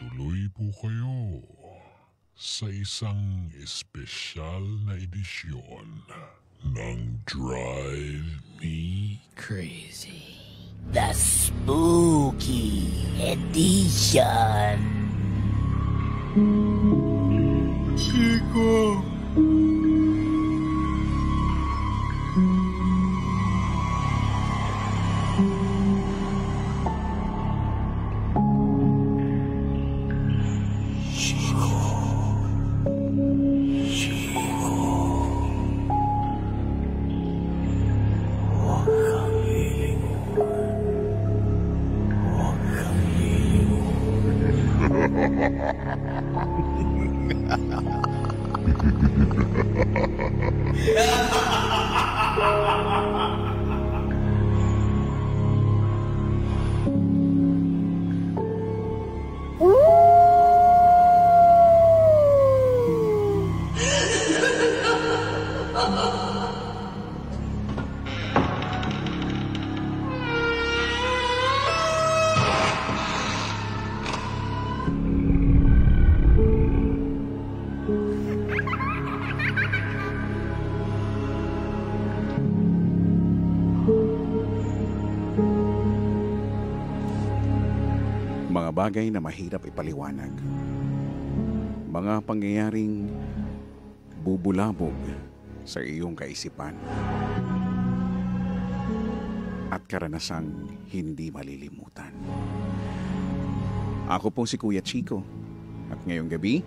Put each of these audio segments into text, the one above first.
Tuloy po kayo sa isang espesyal na edisyon ng Drive Me Crazy. The Spooky Edition. Chico! Mga bagay na mahirap ipaliwanag. Mga pangyayaring bubulabog sa iyong kaisipan. At karanasang hindi malilimutan. Ako po si Kuya Chico. At ngayong gabi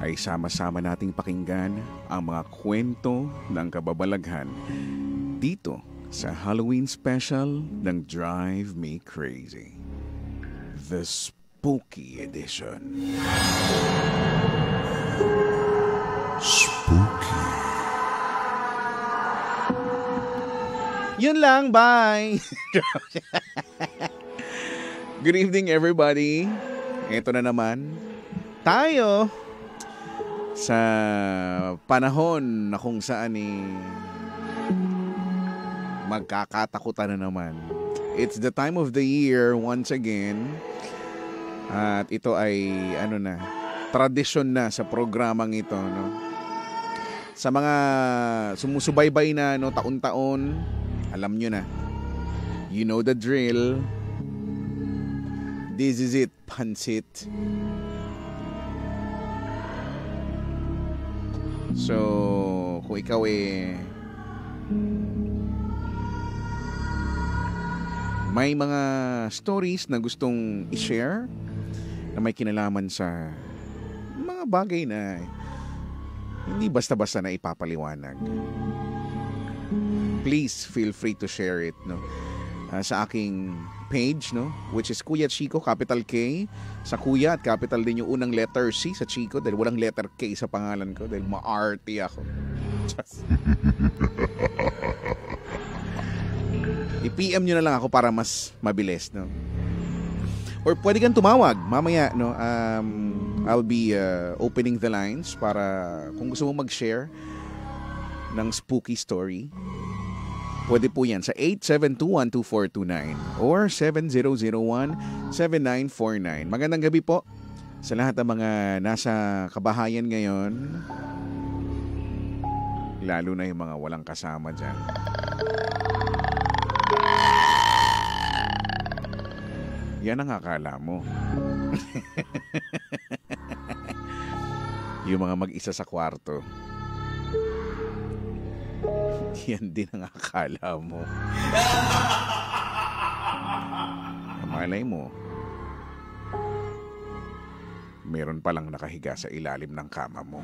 ay sama-sama nating pakinggan ang mga kwento ng kababalaghan dito sa Halloween special ng Drive Me Crazy. The Spooky Edition. Spooky. Yun lang, bye! Good evening, everybody. Ito na naman, tayo sa panahon na kung saan magkakatakutan na naman. It's the time of the year once again. At ito ay tradisyon na sa programang ito, no. Sa mga sumusubaybay na taon-taon, alam nyo na. You know the drill. This is it, pansit. So, kung ikaw may mga stories na gustong i-share na may kinalaman sa mga bagay na hindi basta-basta na ipapaliwanag, please feel free to share it, no? Sa aking page, no, which is Kuya Chico, capital K sa Kuya at capital din yung unang letter C sa Chico dahil walang letter K sa pangalan ko dahil ma-arty ako. I-PM nyo na lang ako para mas mabilis, no? Or pwede kang tumawag mamaya, no? I'll be opening the lines para kung gusto mo mag-share ng spooky story. Pwede po yan sa 872-12429 or 7001-7949. Magandang gabi po sa lahat ng mga nasa kabahayan ngayon. Lalo na yung mga walang kasama dyan. Yan ang akala mo. Yung mga mag-isa sa kwarto. Yan din ang akala mo. Malay mo, meron palang nakahiga sa ilalim ng kama mo.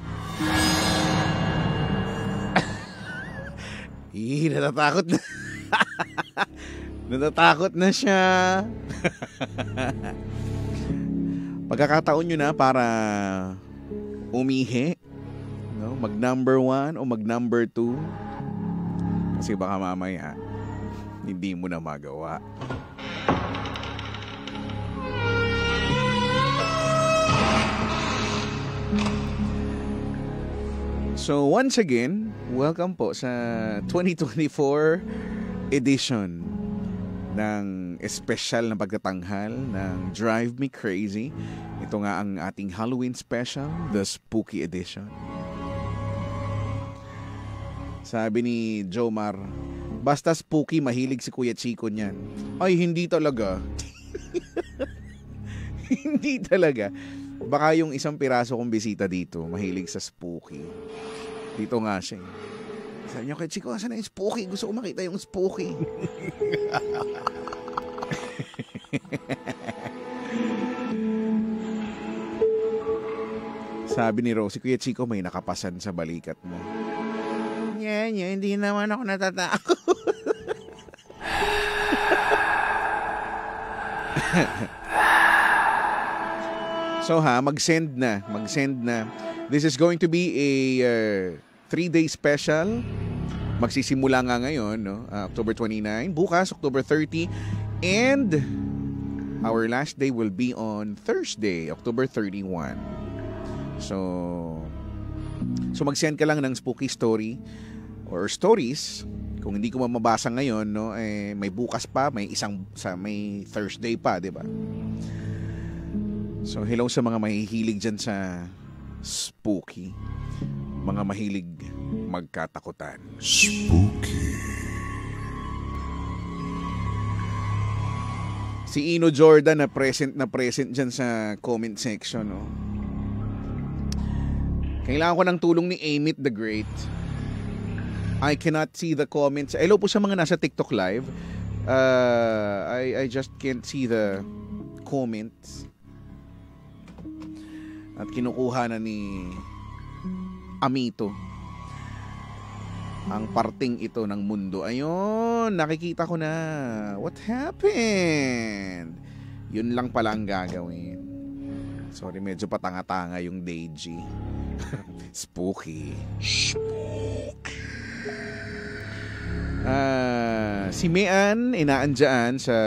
Natatakot na. Natatakot na siya. Pagkakataon nyo na para umihi, no? Mag number 1 o mag number 2 kasi baka mamaya hindi mo na magawa. So once again, welcome po sa 2024 edition ng espesyal na pagtatanghal ng Drive Me Crazy. Ito nga ang ating Halloween special, the Spooky Edition. Sabi ni Jomar, basta spooky, mahilig si Kuya Chico niyan. Ay, hindi talaga. Hindi talaga. Baka yung isang piraso kong bisita dito, mahilig sa spooky. Dito nga siya. Sabi niya, Kuya Chico, asan na yung spooky? Gusto ko makita yung spooky. Sabi ni Rosie, Kuya Chico, may nakapasan sa balikat mo. Hindi naman ako natatakot. So mag-send na. This is going to be a 3-day special. Magsisimula nga ngayon, no? October 29, bukas October 30, and our last day will be on Thursday, October 31. So mag-send ka lang ng spooky story or stories. Kung hindi ko mabasa ngayon, no, may bukas pa, may Thursday pa, 'di ba? So hello sa mga mahihilig diyan sa spooky, mga mahilig magkatakutan. Spooky. Si Ino Jordan na present diyan sa comment section, no. Kailangan ko ng tulong ni Amit the Great. I cannot see the comments. Hello po sa mga nasa TikTok live. I just can't see the comments. At kinukuha na ni Amito ang parting ito ng mundo. Ayun, nakikita ko na. What happened? Yun lang pala ang gagawin. Sorry, medyo patanga-tanga yung Deji. Spooky. Si Mian inaandyan sa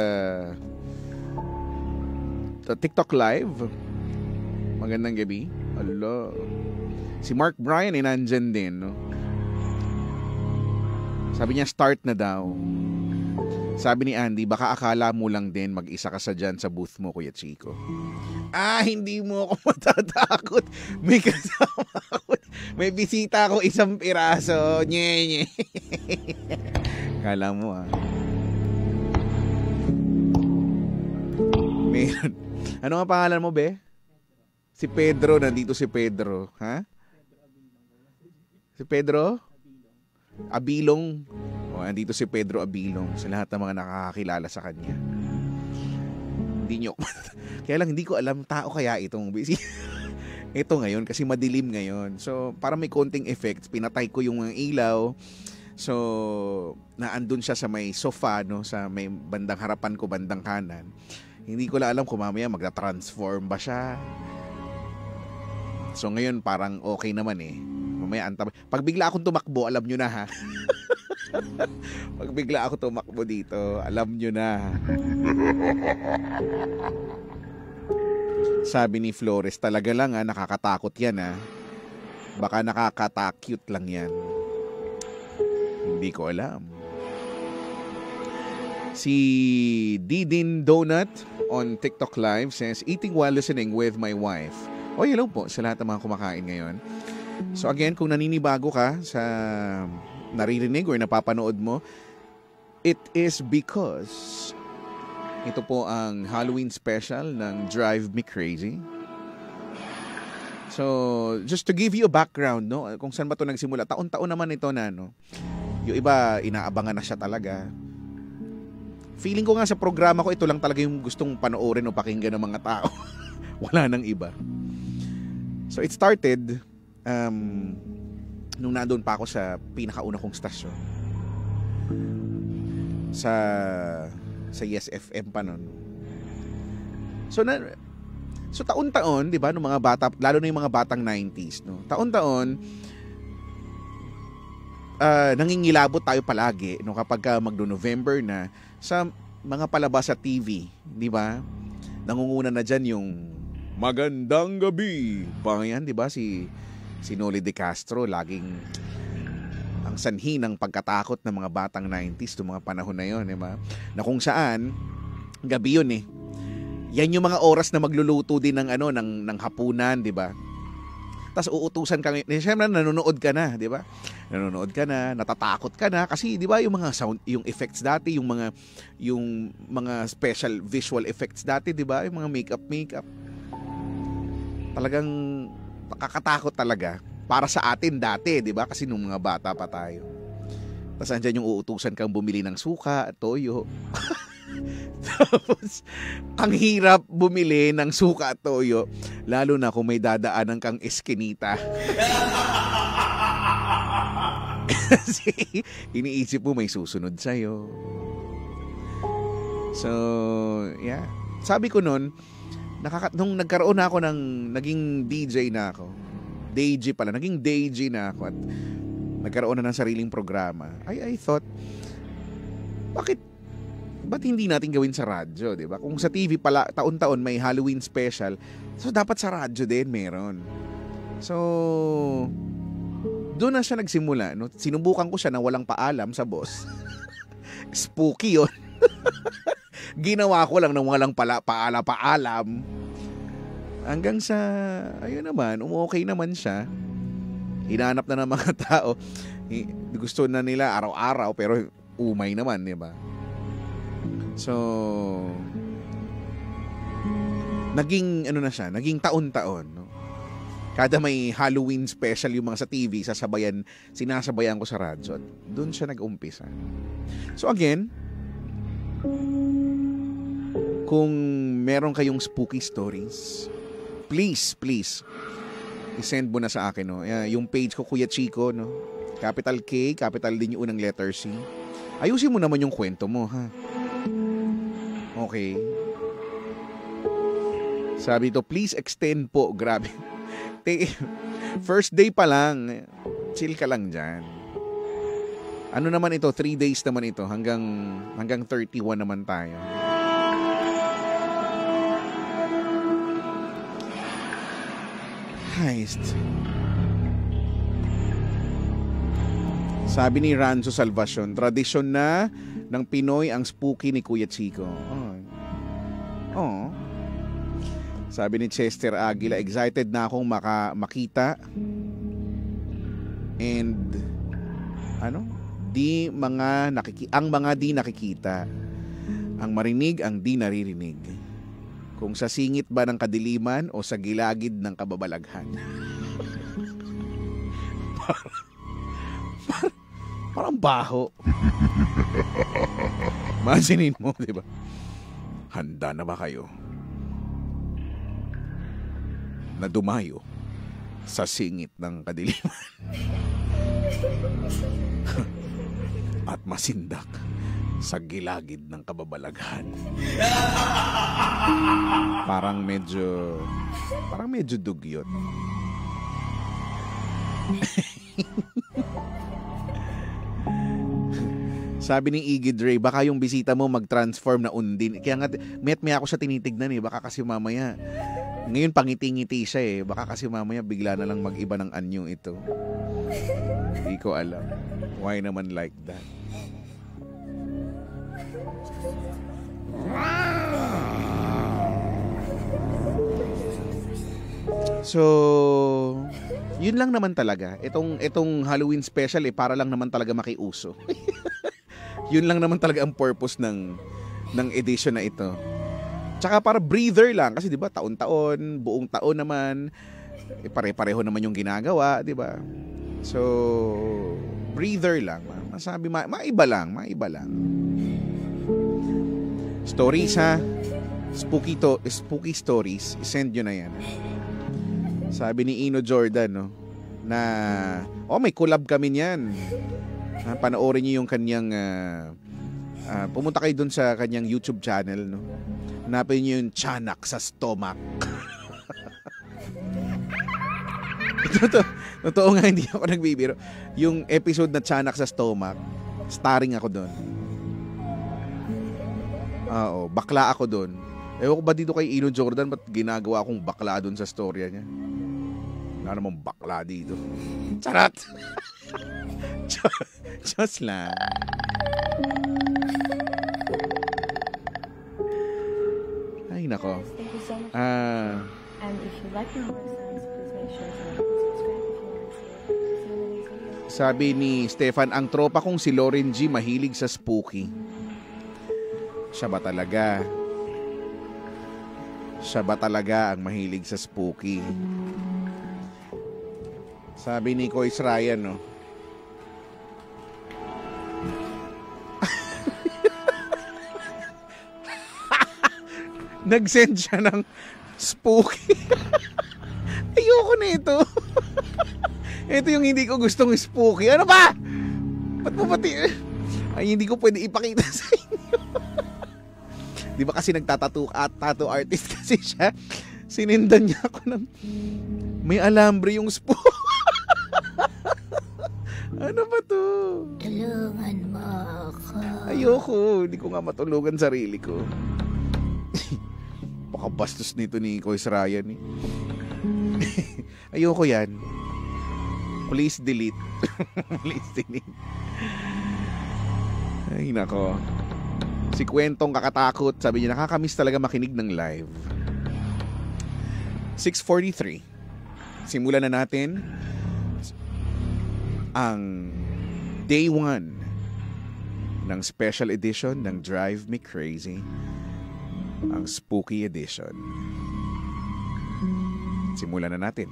TikTok live. Magandang gabi. Hello. Si Mark Bryan inaandyan din, no? Sabi niya start na daw. Sabi ni Andy, baka akala mo lang din mag-isa ka sa dyan sa booth mo, Kuya Chico. Hindi mo ako matatakot. May kasama ako. May bisita ako isang piraso. Nye. Kala mo Meron. Ano nga pangalan mo, be? Si Pedro. Nandito si Pedro. Ha? Si Pedro? Abilong. Nandito si Pedro Abilong. Sa lahat ng mga nakakakilala sa kanya. Hindi nyo. Kaya lang hindi ko alam tao kaya itong busy. Ito ngayon kasi madilim ngayon. So para may konting effects, pinatay ko yung mga ilaw. So naandun siya sa may sofa, no, sa may bandang harapan ko, bandang kanan. Hindi ko lang alam kung mamaya magta-transform ba siya. So ngayon parang okay naman Mamaya pag bigla akong tumakbo, alam nyo na ha. Pag bigla ako tumakbo dito, alam nyo na. Sabi ni Flores, talaga lang nakakatakot yan Baka nakakata-cute lang yan. Hindi ko alam. Si Didin Donut on TikTok Live says, eating while listening with my wife. Hello po sa lahat ng mga kumakain ngayon. So again, kung naninibago ka sa naririnig or napapanood mo, it is because ito po ang Halloween special ng Drive Me Crazy. So, just to give you a background, no, kung saan ba ito nagsimula. Taon-taon naman ito na, no. Yung iba, inaabangan na siya talaga. Feeling ko nga sa programa ko, ito lang talaga yung gustong panoorin o pakinggan ng mga tao. Wala nang iba. So, it started nung nandoon pa ako sa pinakauna kong stasyon. Sa Yes FM pa noon. So taon-taon, 'di ba, ng mga bata, lalo na yung mga batang 90s, no. Taon-taon nangingilabot tayo palagi no kapag magno-November na sa mga palabas sa TV, 'di ba? Nangunguna na diyan yung Magandang Gabi. Yan, 'di ba, si Noli De Castro laging ang sanhi ng pagkatakot ng mga batang 90s to mga panahon na yon, di ba? Na kung saan gabi yun eh. Yan yung mga oras na magluluto din ng ng hapunan, di ba? Tapos uutusan ka, siyempre nanonood ka na, di ba? Nanonood ka na, natatakot ka na kasi di ba yung mga sound, yung effects dati, yung mga special visual effects dati, di ba? Yung mga makeup. Talagang nakakatakot talaga para sa atin dati, di ba? Kasi nung mga bata pa tayo. Tapos andyan yung uutusan kang bumili ng suka, toyo. Tapos, ang hirap bumili ng suka at toyo, lalo na kung may dadaanan kang eskinita. Kasi iniisip mo may susunod sa'yo. So, yeah. Sabi ko nun, nung nagkaroon na ako naging DJ na ako, naging DJ na ako at nagkaroon na ng sariling programa, I thought, ba't hindi natin gawin sa radyo, di ba? Kung sa TV pala, taon-taon may Halloween special, so dapat sa radyo din meron. So, doon na siya nagsimula. No? Sinubukan ko siya na walang paalam sa boss. Spooky yun. Ginawa ko lang ng walang paalam. Hanggang sa, ayun naman, okay naman siya. Hinanap na ng mga tao. Gusto na nila araw-araw, pero umay naman, di ba? So, naging taon-taon, no? Kada may Halloween special yung mga sa TV, sinasabayan ko sa radyo. Doon siya nag-umpisa. So again, kung meron kayong spooky stories, please, i-send mo na sa akin, no? Yung page ko, Kuya Chico, no? Capital K, capital din yung unang letter C. Ayusin mo naman yung kwento mo, ha? Okay. Sabi to, please extend po. Grabe. First day pa lang. Chill ka lang dyan. Ano naman ito? 3 days naman ito. Hanggang 31 naman tayo. Heist. Sabi ni Ranzo Salvacion, tradisyon na ng Pinoy ang spooky ni Kuya Chico. Oh. Sabi ni Chester Aguila, excited na akong makita. And ang mga di nakikita. Ang marinig ang di naririnig. Kung sa singit ba ng kadiliman o sa gilagid ng kababalaghan. Parang baho. Masinin mo, di ba? Handa na ba kayo na dumayo sa singit ng kadiliman at masindak sa gilagid ng kababalaghan? Parang medyo dugyot. Sabi ni Iggy Dre, baka yung bisita mo mag-transform na Undin. Kaya nga, may ako siya tinitignan eh. Baka kasi mamaya, ngayon pangiti-ngiti siya eh. Baka kasi mamaya bigla na lang mag-iba ng anyo ito. Hindi ko alam. Why naman like that? So, yun lang naman talaga. Itong Halloween special para lang naman talaga makiuso. Yun lang naman talaga ang purpose ng edition na ito. Tsaka para breather lang kasi 'di ba taon-taon, buong taon naman pare-pareho naman yung ginagawa, 'di ba? So breather lang, masabi maiba lang. Stories ha. Spooky stories, i-send nyo na yan. Sabi ni Ino Jordan, no, na may collab kami niyan. Panoorin niyo yung kanyang pumunta kayo dun sa kanyang YouTube channel, no. Hanapin niyo yung Tiyanak sa Stomach. Totoo nga, hindi ako nagbibiro. Yung episode na Tiyanak sa Stomach, starring ako doon. Bakla ako doon. Ewan ko ba dito kay Ino Jordan, ba't ginagawa akong bakla doon sa storya niya? Wala namang bakla dito. Charot! Just lang. Ay, nako. Thank you so much. And if you like more songs, please make sure to like and subscribe if you want to see you in the next video. Sabi ni Stefan, ang tropa kong si Lauren G mahilig sa spooky. Siya ba talaga? Siya ba talaga ang mahilig sa spooky? Sabi ni Kois Ryan, no? Nag-send siya ng spooky. Ayoko na ito. Ito yung hindi ko gustong spooky. Ano ba? Ba't mo pati? Ay, hindi ko pwede ipakita sa inyo. Di ba kasi nagtatattoo at tattoo artist kasi siya? Sinindan niya ako ng may alambre yung spooky. Ano ba to? Tulungan mo ako. Ayoko. Hindi ko nga matulungan sarili ko. Pakabastos nito ni Kois Ryan. Ayoko yan. Please delete. Please delete. Ay, nako. Si Kwentong kakatakot. Sabi niya, nakakamiss talaga makinig ng live. 6:43. Simulan na natin ang day 1 ng special edition ng Drive Me Crazy, ang Spooky Edition. Simulan na natin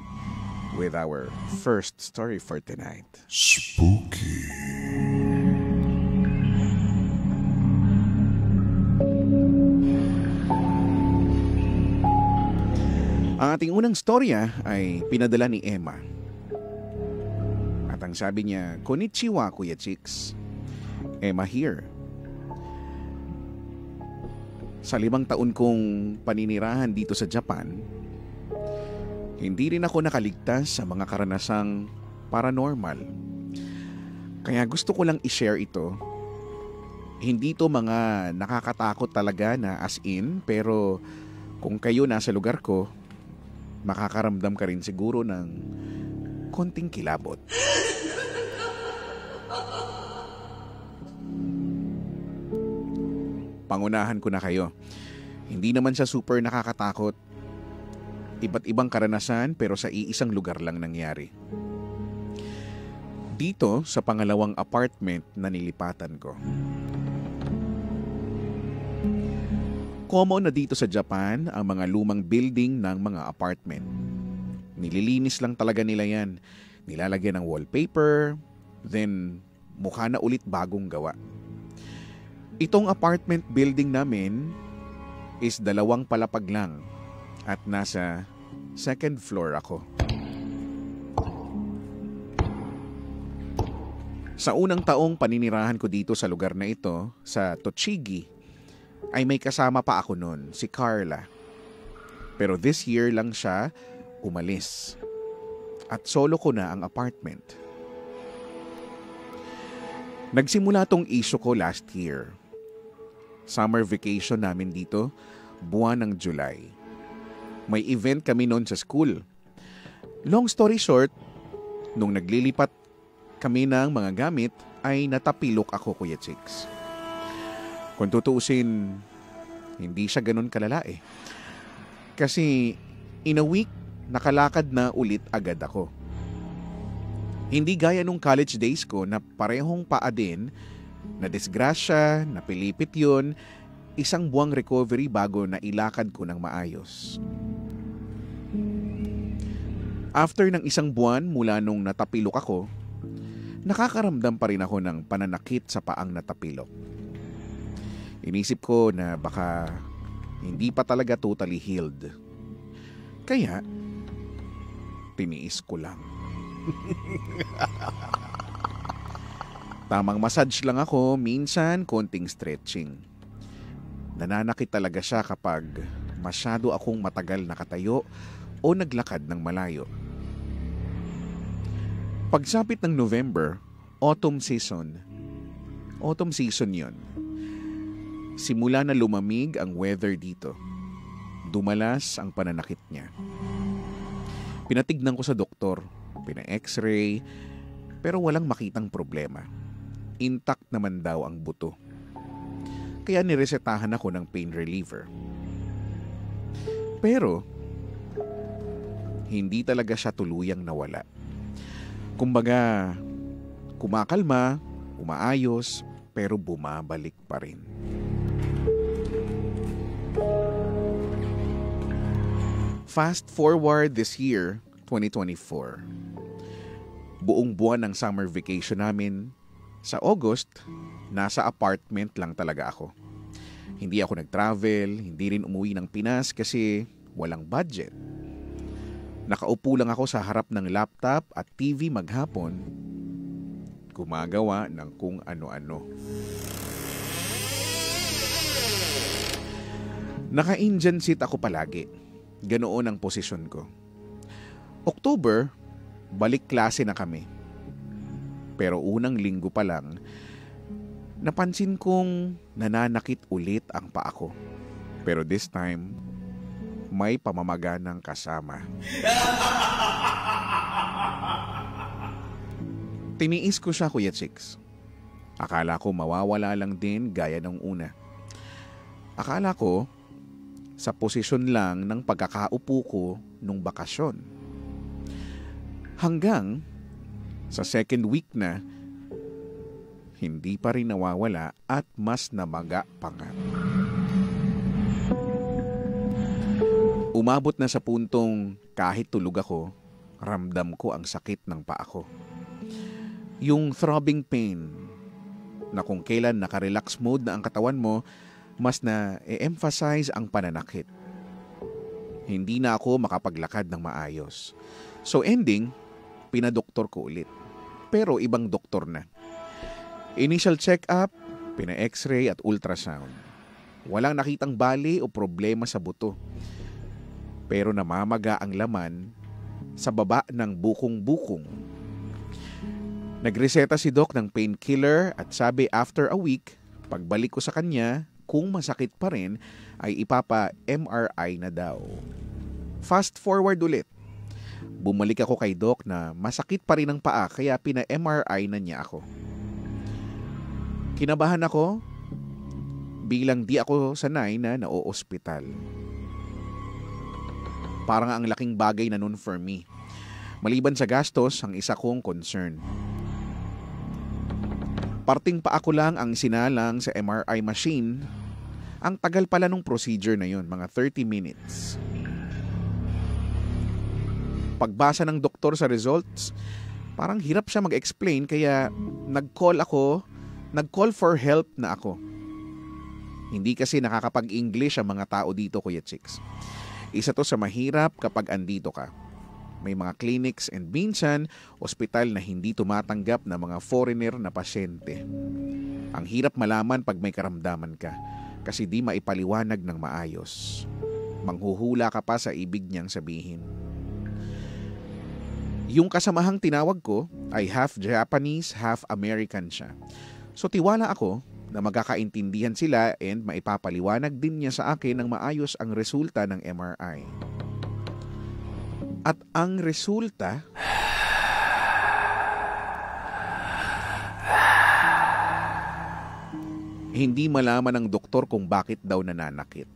with our first story for tonight. Spooky. Ang ating unang storya ay pinadala ni Emma. At ang sabi niya, "Konnichiwa, Kuya Chicks. Emma here. Sa 5 taon kong paninirahan dito sa Japan, hindi rin ako nakaligtas sa mga karanasang paranormal. Kaya gusto ko lang i-share ito. Hindi to mga nakakatakot talaga na as in, pero kung kayo nasa lugar ko, makakaramdam ka rin siguro ng konting kilabot." Pangunahan ko na kayo. Hindi naman siya super nakakatakot. Iba't ibang karanasan pero sa iisang lugar lang nangyari. Dito sa pangalawang apartment na nilipatan ko. Common na dito sa Japan ang mga lumang building ng mga apartment. Nililinis lang talaga nila yan. Nilalagyan ng wallpaper, then mukha na ulit bagong gawa. Itong apartment building namin is 2 palapag lang at nasa 2nd floor ako. Sa unang taong paninirahan ko dito sa lugar na ito, sa Tochigi, ay may kasama pa ako noon, si Carla. Pero this year lang siya umalis. At solo ko na ang apartment. Nagsimula tong issue ko last year. Summer vacation namin dito, buwan ng July. May event kami noon sa school. Long story short, nung naglilipat kami ng mga gamit, ay natapilok ako, Kuya Chicks. Kung tutuusin, hindi siya ganun kalala eh. Kasi in a week, nakalakad na ulit agad ako. Hindi gaya nung college days ko na parehong paa din, na disgrasya, napilipit yun, 1 buwang recovery bago na ilakad ko ng maayos. After ng 1 buwan mula nung natapilok ako, nakakaramdam pa rin ako ng pananakit sa paang natapilok. Inisip ko na baka hindi pa talaga totally healed. Kaya, tiniis ko lang. Tamang massage lang ako, minsan konting stretching. Nananakit talaga siya kapag masyado akong matagal nakatayo o naglakad ng malayo. Pagsapit ng November, autumn season yon. Simula na lumamig ang weather dito. Dumalas ang pananakit niya. Pinatignan ko sa doktor, pina-x-ray, pero walang makitang problema. Intact naman daw ang buto. Kaya niresetahan ako ng pain reliever. Pero, hindi talaga siya tuluyang nawala. Kumbaga, kumakalma, umaayos, pero bumabalik pa rin. Fast forward this year, 2024. Buong buwan ng summer vacation namin, sa August, nasa apartment lang talaga ako. Hindi ako nag-travel, hindi rin umuwi ng Pinas kasi walang budget. Nakaupo lang ako sa harap ng laptop at TV maghapon, gumagawa ng kung ano-ano. Naka-Indian seat ako palagi. Ganoon ang posisyon ko. October, balik klase na kami. Pero unang linggo pa lang, napansin kong nananakit ulit ang paa ko. Pero this time, may pamamaganang kasama. Tiniis ko siya, Kuya Chicks. Akala ko mawawala lang din gaya ng una. Akala ko, sa posisyon lang ng pagkakaupo ko nung bakasyon. Hanggang sa second week na, hindi pa rin nawawala at mas namaga pa nga. Umabot na sa puntong kahit tulog ako, ramdam ko ang sakit ng paa ko. Yung throbbing pain na kung kailan naka-relax mode na ang katawan mo, mas na-emphasize ang pananakit. Hindi na ako makapaglakad ng maayos. So ending, pinadoktor ko ulit. Pero ibang doktor na. Initial check-up, pina-x-ray at ultrasound. Walang nakitang bali o problema sa buto. Pero namamaga ang laman sa baba ng bukong-bukong. Nagreseta si Doc ng painkiller at sabi after a week, pagbalik ko sa kanya, kung masakit pa rin, ay ipapa-MRI na daw. Fast forward ulit. Bumalik ako kay Doc na masakit pa rin ang paa kaya pina-MRI na niya ako. Kinabahan ako bilang di ako sanay na nao-ospital. Parang ang laking bagay na nun for me. Maliban sa gastos, ang isa kong concern. Parting pa ako lang ang sinalang sa MRI machine. Ang tagal pala nung procedure na yun, mga 30 minutes. Pagbasa ng doktor sa results, parang hirap siya mag-explain kaya nag-call for help na ako. Hindi kasi nakakapag-English ang mga tao dito, Kuya Chicks. Isa to sa mahirap kapag andito ka. May mga clinics and minsan, ospital na hindi tumatanggap ng mga foreigner na pasyente. Ang hirap malaman pag may karamdaman ka kasi di maipaliwanag ng maayos. Manghuhula ka pa sa ibig niyang sabihin. Yung kasamahang tinawag ko ay half Japanese, half American siya. So tiwala ako na magkakaintindihan sila and maipapaliwanag din niya sa akin ng maayos ang resulta ng MRI. At ang resulta, hindi malaman ng doktor kung bakit daw nananakit.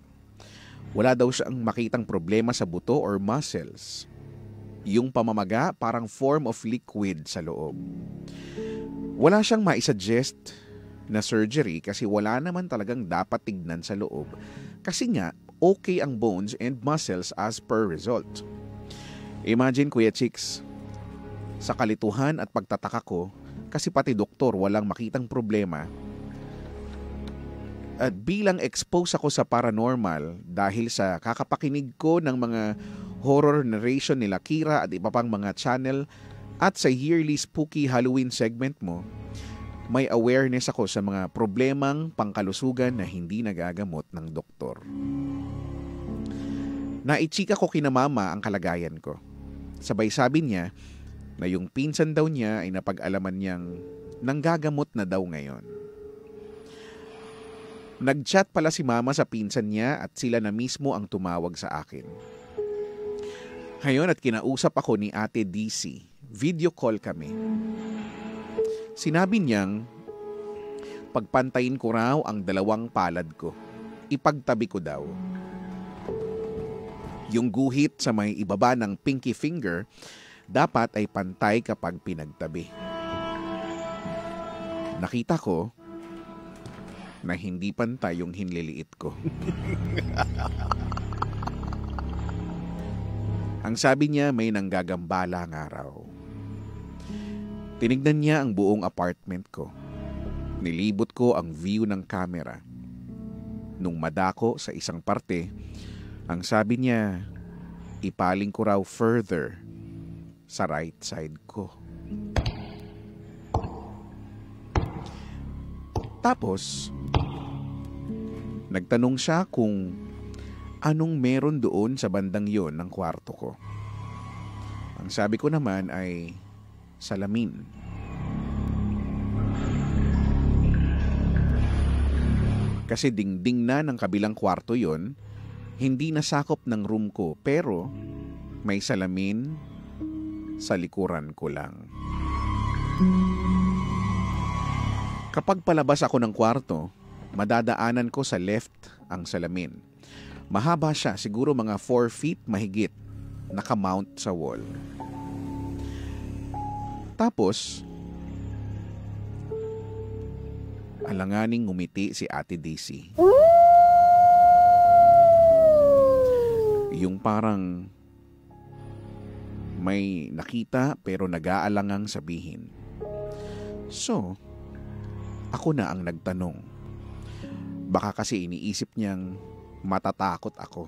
Wala daw siyang makitang problema sa buto or muscles. Yung pamamaga parang form of liquid sa loob. Wala siyang maisuggest na surgery kasi wala naman talagang dapat tignan sa loob. Kasi nga, okay ang bones and muscles as per result. Imagine, Kuya Chicks, sa kalituhan at pagtataka ko, kasi pati doktor walang makitang problema. At bilang exposed ako sa paranormal dahil sa kakapakinig ko ng mga horror narration nila Kira at iba pang mga channel at sa yearly spooky Halloween segment mo, may awareness ako sa mga problemang pangkalusugan na hindi nagagamot ng doktor. Naichika ko kina mama ang kalagayan ko. Sabay sabi niya na yung pinsan daw niya ay napag-alaman niyang nanggagamot na daw ngayon. Nag-chat pala si mama sa pinsan niya at sila na mismo ang tumawag sa akin. Ngayon at kinausap ako ni Ate DC. Video call kami. Sinabi niyang pagpantayin ko raw ang 2 palad ko. Ipagtabi ko daw. Yung guhit sa may ibaba ng pinky finger dapat ay pantay kapag pinagtabi. Nakita ko na hindi pantay yung hinliliit ko. Ang sabi niya may nanggagambala nga raw. Tinignan niya ang buong apartment ko. Nilibot ko ang view ng camera. Nung madako sa isang parte, ang sabi niya, ipaling ko raw further sa right side ko. Tapos, nagtanong siya kung anong meron doon sa bandang yon ng kwarto ko. Ang sabi ko naman ay salamin. Kasi dingding na ng kabilang kwarto yon, hindi nasakop ng room ko pero may salamin sa likuran ko lang. Kapag palabas ako ng kwarto, madadaanan ko sa left ang salamin. Mahaba siya, siguro mga 4 feet mahigit, nakamount sa wall. Tapos, alanganing ngumiti si Ate DC. Yung parang may nakita pero nag-aalangang sabihin. So, ako na ang nagtanong. Baka kasi iniisip niyang matatakot ako.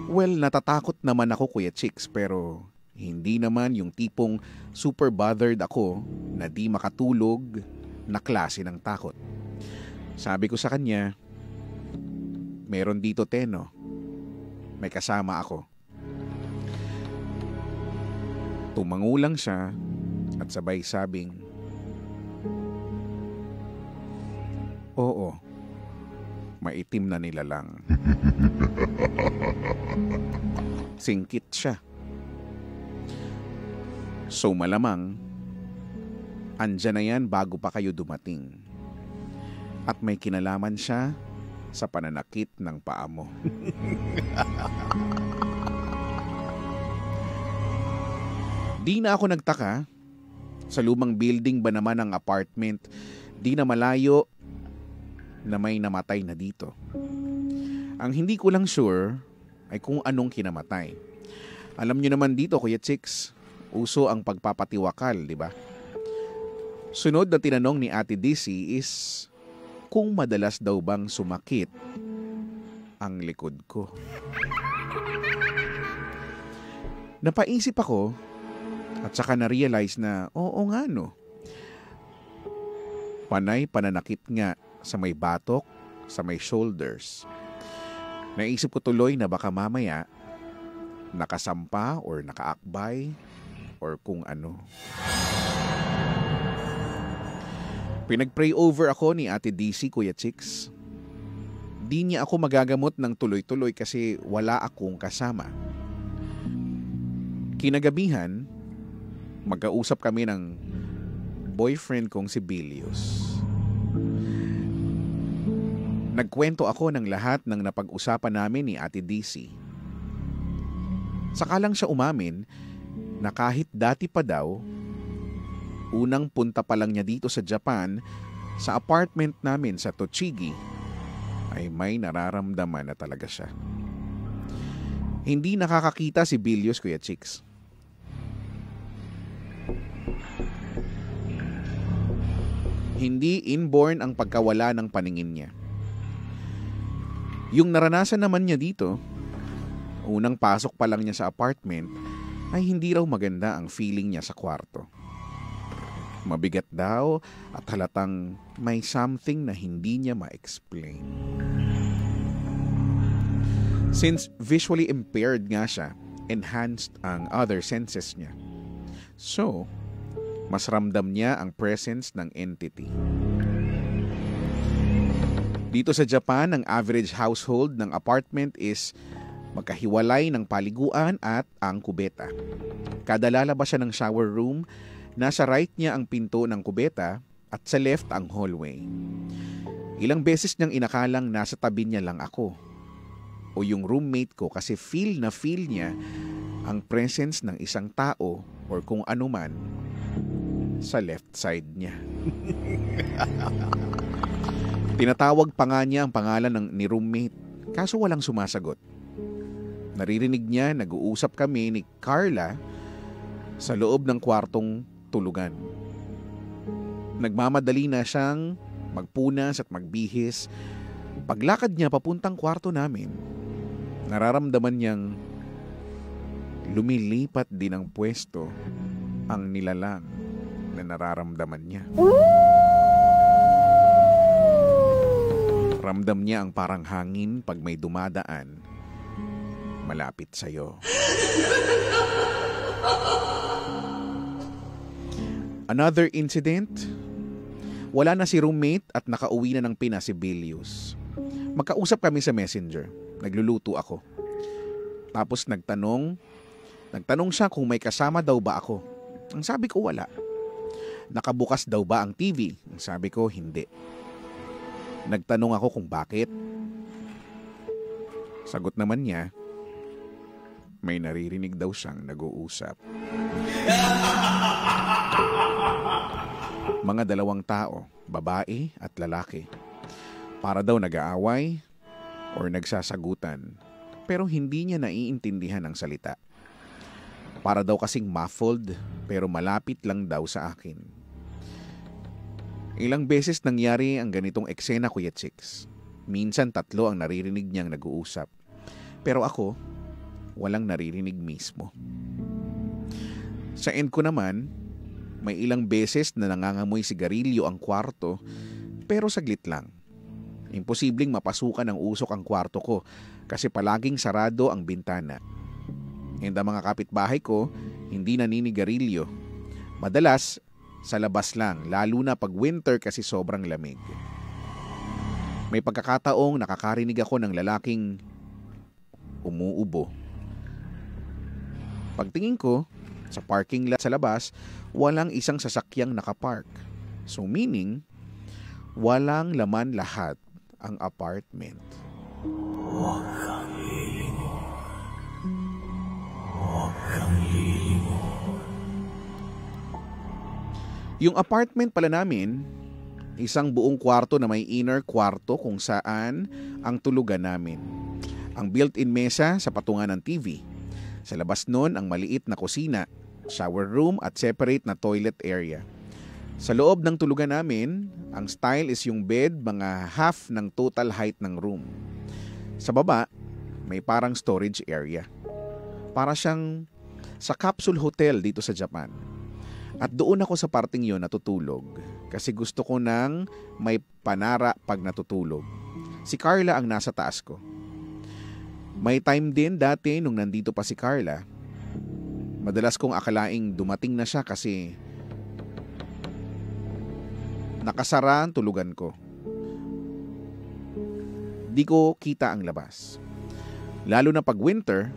Well, natatakot naman ako, Kuya Chicks, pero hindi naman yung tipong super bothered ako na di makatulog na klase ng takot. Sabi ko sa kanya, meron dito, Teno. May kasama ako. Tumangulang siya at sabay sabing, oo, maitim na nilalang. Singkit siya. So malamang, andyan na yan bago pa kayo dumating. At may kinalaman siya sa pananakit ng paa mo. Di na ako nagtaka. Sa lumang building ba naman ang apartment, di na malayo na may namatay na dito. Ang hindi ko lang sure ay kung anong kinamatay. Alam niyo naman dito, Kuya Chicks, uso ang pagpapatiwakal, di ba? Sunod na tinanong ni Ate DC is kung madalas daw bang sumakit ang likod ko. Napaisip ako at saka na-realize na oo nga no. Panay pananakit nga sa may batok, sa may shoulders. Naisip ko tuloy na baka mamaya nakasampa or nakaakbay or kung ano. Pinag-pray over ako ni Ate DC, Kuya Chicks. Di niya ako magagamot ng tuloy-tuloy kasi wala akong kasama. Kinagabihan, magkausap kami ng boyfriend kong si Bilius. Nagkwento ako ng lahat ng napag-usapan namin ni Ate DC. Saka lang siya umamin na kahit dati pa daw, unang punta pa lang niya dito sa Japan, sa apartment namin sa Tochigi, ay may nararamdaman na talaga siya. Hindi nakakakita si Bilius, Kuya Chicks. Hindi inborn ang pagkawala ng paningin niya. Yung naranasan naman niya dito, unang pasok pa lang niya sa apartment, ay hindi raw maganda ang feeling niya sa kwarto. Mabigat daw at halatang may something na hindi niya ma-explain. Since visually impaired nga siya, enhanced ang other senses niya. So, mas ramdam niya ang presence ng entity. Dito sa Japan, ang average household ng apartment is Magkahiwalay ng paliguan at ang kubeta. Kada lalabas siya ng shower room, nasa right niya ang pinto ng kubeta at sa left ang hallway. Ilang beses niyang inakalang nasa tabi niya lang ako o yung roommate ko kasi feel niya ang presence ng isang tao or kung anuman sa left side niya. Tinatawag pa nga niya ang pangalan ni roommate kaso walang sumasagot. Naririnig niya nag-uusap kami ni Carla sa loob ng kwartong tulugan. Nagmamadali na siyang magpunas at magbihis. Paglakad niya papuntang kwarto namin, nararamdaman niyang lumilipat din ang pwesto ang nilalang na nararamdaman niya. Ramdam niya ang parang hangin pag may dumadaan malapit sa'yo. Another incident, wala na si roommate at nakauwi na ng Pinas si Bilius. Magkausap kami sa messenger. Nagluluto ako. Tapos nagtanong siya kung may kasama daw ba ako. Ang sabi ko wala. Nakabukas daw ba ang TV? Ang sabi ko hindi. Nagtanong ako kung bakit. Sagot naman niya, may naririnig daw siyang nag-uusap. Mga dalawang tao, babae at lalaki. Para daw nag-aaway or nagsasagutan, pero hindi niya naiintindihan ang salita. Para daw kasing muffled, pero malapit lang daw sa akin. Ilang beses nangyari ang ganitong eksena, Kuya Chicks. Minsan 3 ang naririnig niyang nag-uusap. Pero ako, walang naririnig mismo. Sa end ko naman, may ilang beses na nangangamoy sigarilyo ang kwarto, pero saglit lang. Imposibleng mapasukan ng usok ang kwarto ko kasi palaging sarado ang bintana. And ang mga kapitbahay ko, hindi naninigarilyo. Madalas, sa labas lang, lalo na pag winter kasi sobrang lamig. May pagkakataong nakakarinig ako ng lalaking umuubo. Pagtingin ko, sa parking lot sa labas, walang isang sasakyang nakapark. So meaning, walang laman lahat ang apartment. Huwag kang lilingon. Huwag kang lilingon. Yung apartment pala namin, isang buong kwarto na may inner kwarto kung saan ang tulugan namin. Ang built-in mesa sa patungan ng TV. Sa labas nun, ang maliit na kusina, shower room at separate na toilet area. Sa loob ng tulugan namin, ang style is yung bed mga half ng total height ng room. Sa baba, may parang storage area. Para siyang sa capsule hotel dito sa Japan. At doon ako sa parting yon natutulog kasi gusto ko nang may panara pag natutulog. Si Carla ang nasa taas ko. May time din dati nung nandito pa si Carla. Madalas kong akalaing dumating na siya kasi nakasara ang tulugan ko. Di ko kita ang labas. Lalo na pag winter,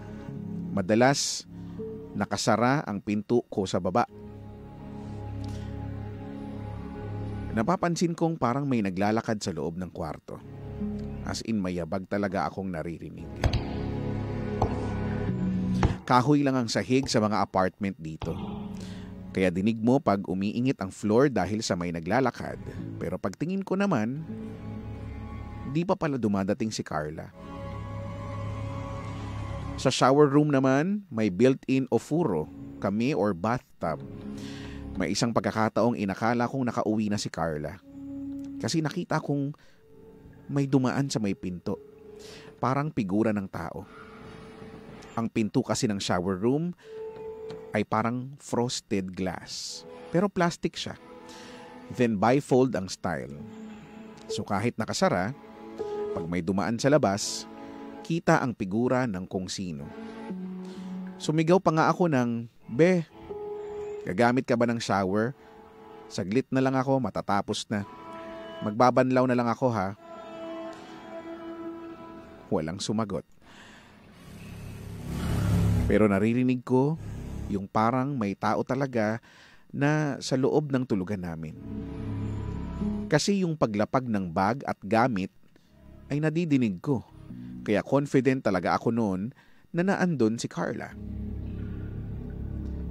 madalas nakasara ang pinto ko sa baba. Napapansin kong parang may naglalakad sa loob ng kwarto. As in mayabag talaga akong naririnig. Kahoy lang ang sahig sa mga apartment dito. Kaya dinig mo pag umiingit ang floor dahil sa may naglalakad. Pero pagtingin ko naman, di pa pala dumadating si Carla. Sa shower room naman, may built-in ofuro, kami or bathtub. May isang pagkakataong inakala kong nakauwi na si Carla. Kasi nakita kong may dumaan sa may pinto. Parang figura ng tao. Ang pinto kasi ng shower room ay parang frosted glass. Pero plastic siya. Then bifold ang style. So kahit nakasara, pag may dumaan sa labas, kita ang figura ng kung sino. Sumigaw pa nga ako ng, "Be, gagamit ka ba ng shower? Saglit na lang ako, matatapos na. Magbabanlaw na lang ako ha." Walang sumagot. Pero naririnig ko yung parang may tao talaga na sa loob ng tulugan namin. Kasi yung paglapag ng bag at gamit ay nadidinig ko. Kaya confident talaga ako noon na naandun si Carla.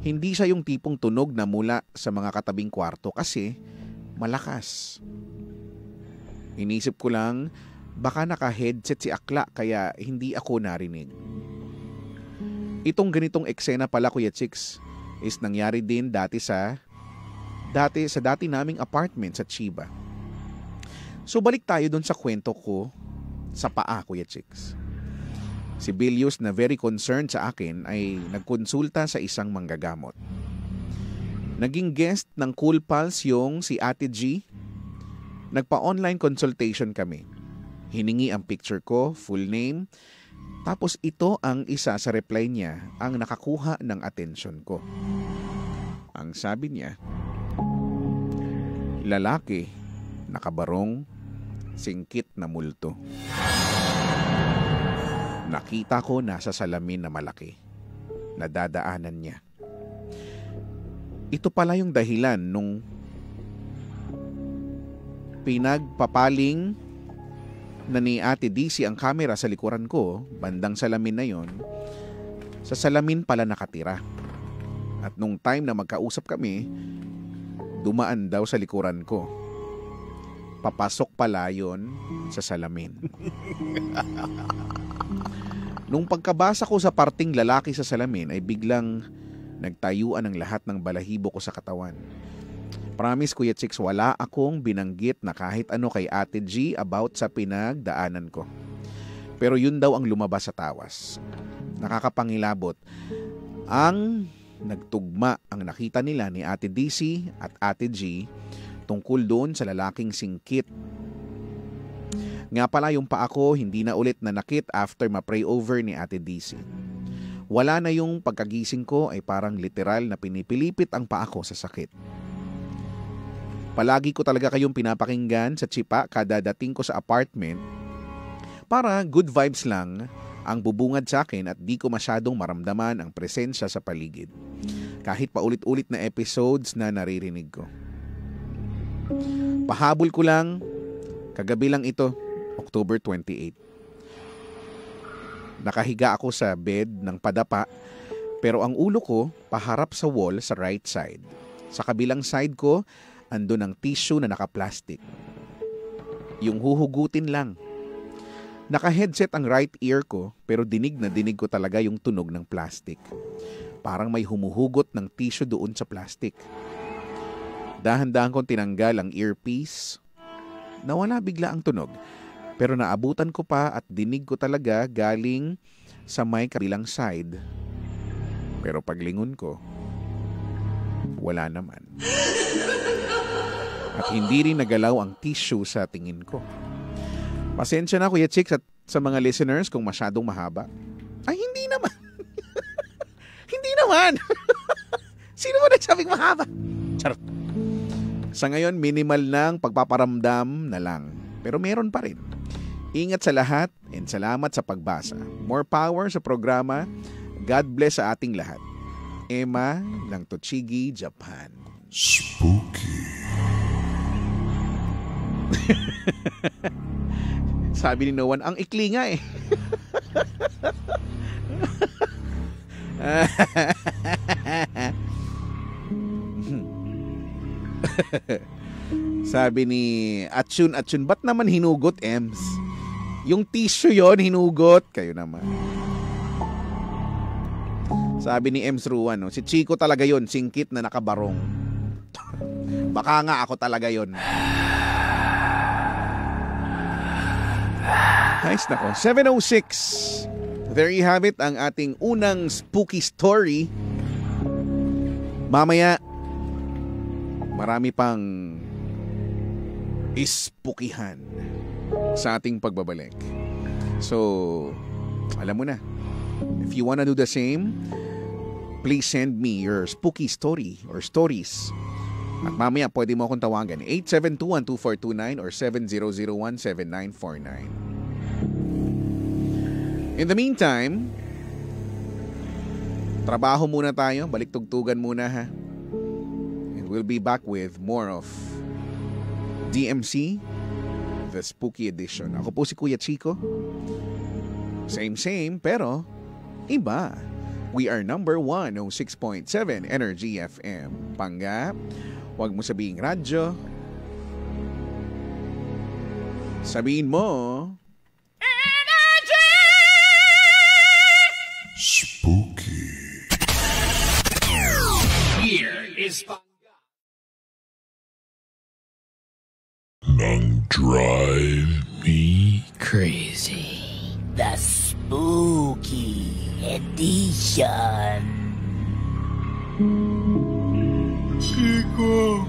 Hindi siya yung tipong tunog na mula sa mga katabing kwarto kasi malakas. Inisip ko lang, baka naka-headset si Akla kaya hindi ako narinig. Itong ganitong eksena pala, Kuya Chicks, is nangyari din dati sa dati naming apartment sa Chiba. So balik tayo dun sa kwento ko sa paa, Kuya Chicks. Si Bilius na very concerned sa akin ay nagkonsulta sa isang manggagamot. Naging guest ng Cool Pals yung si Ate G. Nagpa-online consultation kami. Hiningi ang picture ko, full name. Tapos ito ang isa sa reply niya ang nakakuha ng atensyon ko. Ang sabi niya, lalaki, nakabarong, singkit na multo. Nakita ko nasa salamin na malaki. Nadadaanan niya. Ito pala yung dahilan nung pinagpapaling na ni Ate DC ang camera sa likuran ko, bandang salamin na yon, sa salamin pala nakatira. At nung time na magkausap kami, dumaan daw sa likuran ko. Papasok pala yon sa salamin. Nung pagkabasa ko sa parting lalaki sa salamin ay biglang nagtayuan ang lahat ng balahibo ko sa katawan. Promise, Kuya Chicks, wala akong binanggit na kahit ano kay Ate G about sa pinagdaanan ko. Pero yun daw ang lumabas sa tawas. Nakakapangilabot. Ang nagtugma ang nakita nila ni Ate DC at Ate G tungkol doon sa lalaking singkit. Nga pala yung paa ko hindi na ulit nanakit after ma-pray over ni Ate DC. Wala na yung pagkagising ko ay parang literal na pinipilipit ang paa ko sa sakit. Palagi ko talaga kayong pinapakinggan sa Chipa kada dating ko sa apartment para good vibes lang ang bubungad sa akin at di ko masyadong maramdaman ang presensya sa paligid. Kahit paulit-ulit na episodes na naririnig ko. Pahabol ko lang, kagabi lang ito, October 28. Nakahiga ako sa bed ng padapa pero ang ulo ko paharap sa wall sa right side. Sa kabilang side ko, andun ang tissue na naka-plastic. Yung huhugutin lang. Naka-headset ang right ear ko pero dinig na dinig ko talaga yung tunog ng plastic. Parang may humuhugot ng tissue doon sa plastic. Dahan-dahan kong tinanggal ang earpiece. Nawala bigla ang tunog. Pero naabutan ko pa at dinig ko talaga galing sa may kabilang side. Pero paglingon ko, wala naman. At hindi rin nagalaw ang tissue sa tingin ko. Pasensya na, Kuya Chicks, at sa mga listeners kung masyadong mahaba. Ay, hindi naman. Hindi naman. Sino mo nagsabing mahaba? Charot. Sa ngayon, minimal ng pagpaparamdam na lang. Pero meron pa rin. Ingat sa lahat and salamat sa pagbasa. More power sa programa. God bless sa ating lahat. Emma ng Tochigi, Japan. Spooky. Sabi ni Noan, ang ikli nga eh. Sabi ni Atsun, ba't naman hinugot, Ems? Yung tissue yon hinugot. Kayo naman. Sabi ni Ems Ruan, no, si Chico talaga yon, singkit na nakabarong. Baka nga ako talaga yon. Nice na ko. 7:06. There you have it, ang ating unang spooky story. Mamaya, marami pang ispookihan sa ating pagbabalik. So, alam mo na. If you wanna do the same, please send me your spooky story or stories. At mamaya pwede mo akong tawagan 872-12429 or 7001-7949. In the meantime, trabaho muna tayo, balik tugtugan muna ha. And we'll be back with more of DMC, the Spooky Edition. Ako po si Kuya Chico. Same pero iba. We are number 106.7 Energy FM. Panggap, huwag mo sabihing radyo. Sabihin mo, Energy! Spooky. Here is Nang drive me Crazy. The Spooky Edition. Chico.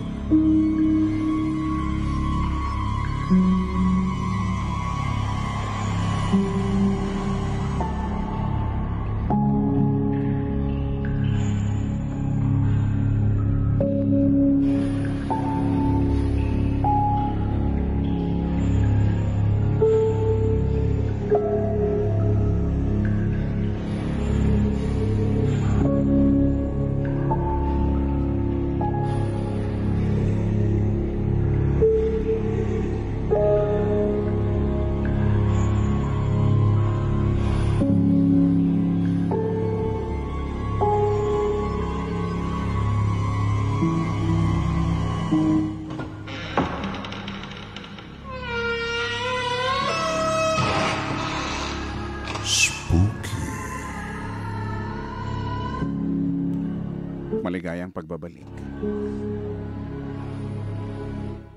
Maligayang pagbabalik.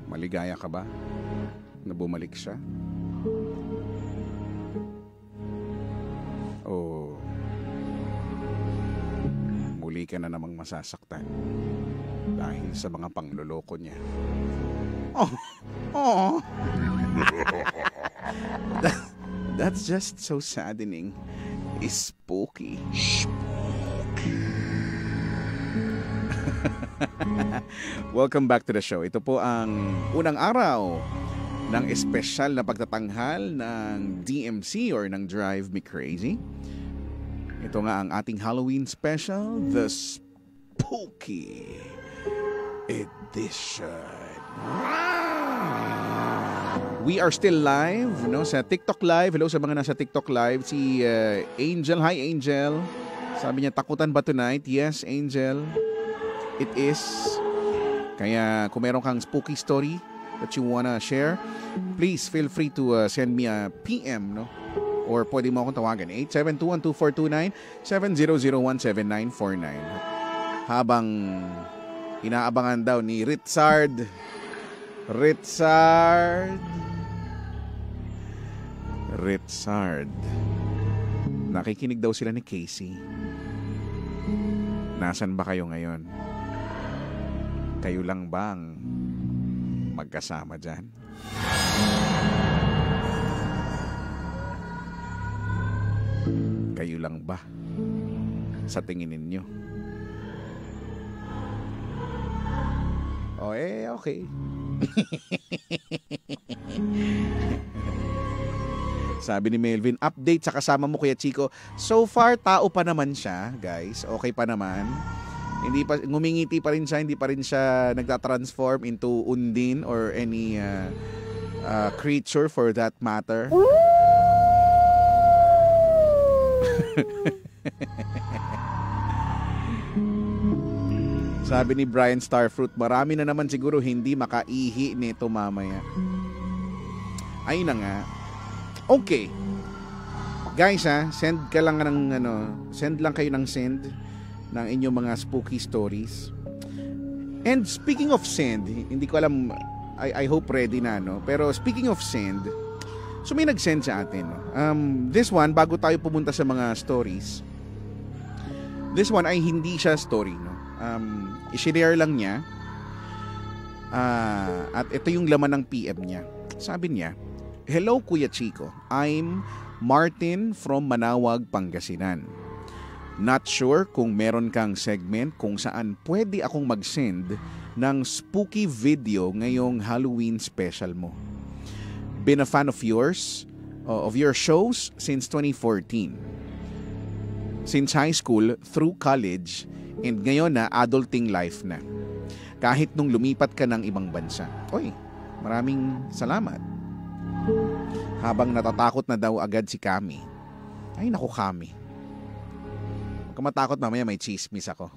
Maligaya ka ba na bumalik siya? O muli ka na namang masasaktan dahil sa mga pangloloko niya? Oh. That's just so saddening. It's spooky. Welcome back to the show. Ito po ang unang araw ng espesyal na pagtatanghal ng DMC or ng Drive Me Crazy. Ito nga ang ating Halloween special, the Spooky Edition. We are still live, no, sa TikTok Live. Hello sa mga nasa TikTok Live. Si Angel. Hi, Angel. Sabi niya, takutan ba tonight? Yes, Angel. It is. Kaya kung meron kang spooky story that you wanna share, please feel free to send me a PM, no? Or pwede mo akong tawagan, 872-12429, 70017949. Habang inaabangan daw ni Richard, nakikinig daw sila ni Casey. Nasaan ba kayo ngayon? Kayo lang bang magkasama dyan? Kayo lang ba sa tingin ninyo? Okay. Sabi ni Melvin, update sa kasama mo Kuya Chico. So far, tao pa naman siya, guys. Okay pa naman. Hindi pa, ngumingiti pa rin siya, hindi pa rin siya nagtatransform into undin or any creature for that matter. Sabi ni Brian Starfruit, marami na naman siguro hindi makaihi nito mamaya. Ayun na nga. Okay. Guys send ka lang ng send lang kayo ng send ng inyong mga spooky stories. And speaking of send, hindi ko alam, I hope ready na, no? Pero speaking of send, so may nag-send sa atin. This one, bago tayo pumunta sa mga stories, this one ay hindi siya story, no? I-share lang niya. At ito yung laman ng PM niya. Sabi niya, hello Kuya Chico, I'm Martin from Manawag, Pangasinan. Not sure kung meron kang segment kung saan pwede akong mag-send ng spooky video ngayong Halloween special mo. Been a fan of yours, of your shows since 2014. since high school through college and ngayon na adulting life na. Kahit nung lumipat ka ng ibang bansa. Oy, maraming salamat. Habang natatakot na daw agad si Kami. Ay naku Kami. Huwag ka matakot, mamaya may chismis ako.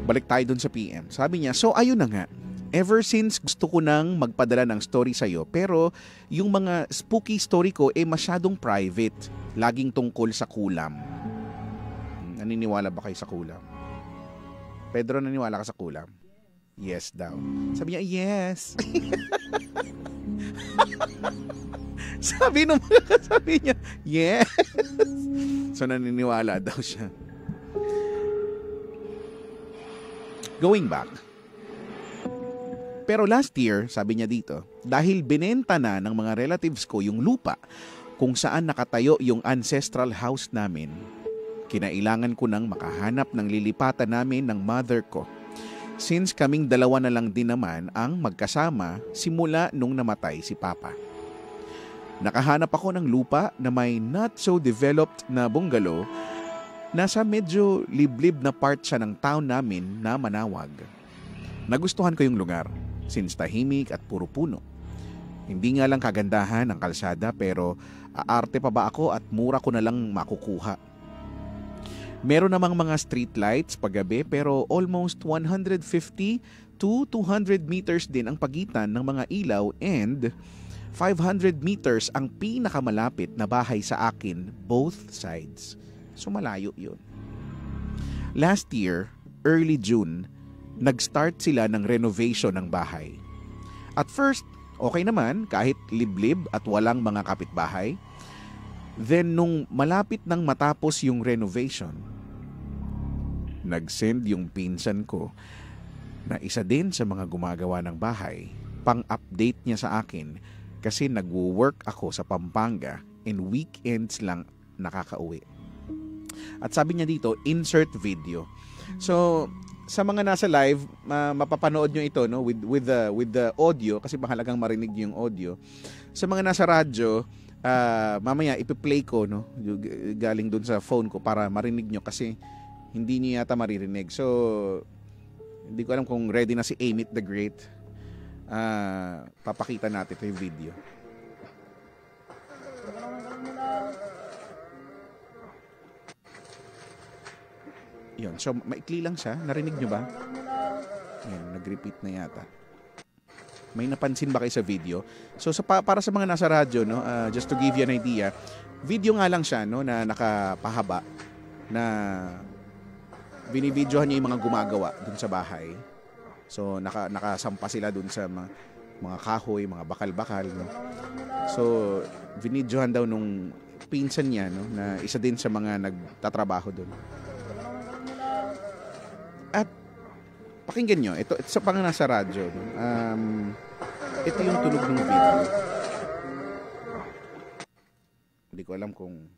Balik tayo dun sa PM. Sabi niya, so ayun na nga. Ever since gusto ko nang magpadala ng story sa'yo, pero yung mga spooky story ko masyadong private. Laging tungkol sa kulam. Naniniwala ba kayo sa kulam? Pedro, naniniwala ka sa kulam? Yes daw. Sabi niya, yes. Sabi niya, yes. So naniniwala daw siya. Going back. Pero last year, sabi niya dito, dahil binenta na ng mga relatives ko yung lupa kung saan nakatayo yung ancestral house namin, kinailangan ko nang makahanap ng lilipatan namin ng mother ko. Since kaming dalawa na lang din naman ang magkasama simula nung namatay si Papa. Nakahanap ako ng lupa na may not so developed na bungalow. Nasa medyo liblib na part siya ng town namin na Manawag. Nagustuhan ko yung lugar since tahimik at puro puno. Hindi nga lang kagandahan ng kalsada pero aarte pa ba ako at mura ko na lang makukuha. Meron namang mga street lights paggabi pero almost 150 to 200 meters din ang pagitan ng mga ilaw and 500 meters ang pinakamalapit na bahay sa akin both sides. So malayo yun. Last year, early June, nag-start sila ng renovation ng bahay. At first, okay naman kahit liblib at walang mga kapitbahay. Then nung malapit nang matapos yung renovation, nag-send yung pinsan ko na isa din sa mga gumagawa ng bahay, pang-update niya sa akin kasi nagwo-work ako sa Pampanga and weekends lang nakakauwi. At sabi niya dito, insert video. So, sa mga nasa live, mapapanood nyo ito no with the audio kasi mahalagang marinig yung audio. Sa mga nasa radyo, mamaya ipi-play ko no galing dun sa phone ko para marinig nyo kasi hindi niyo yata maririnig. So hindi ko alam kung ready na si Amit the Great. Papakita natin ito yung video. Yun. So, maikli lang siya. Narinig nyo ba? Yan, nag-repeat na yata. May napansin ba kayo sa video? So, para sa mga nasa radyo, no, just to give you an idea, video nga lang siya, no, na nakapahaba, na binibidyohan niya yung mga gumagawa dun sa bahay. So, nakasampa sila dun sa mga kahoy, mga bakal-bakal, no. So, binidyohan daw nung pinsan niya, no, na isa din sa mga nagtatrabaho dun. At pakinggan nyo, ito sa pang nasa radyo. Ito yung tunog ng video. Hindi ko alam kung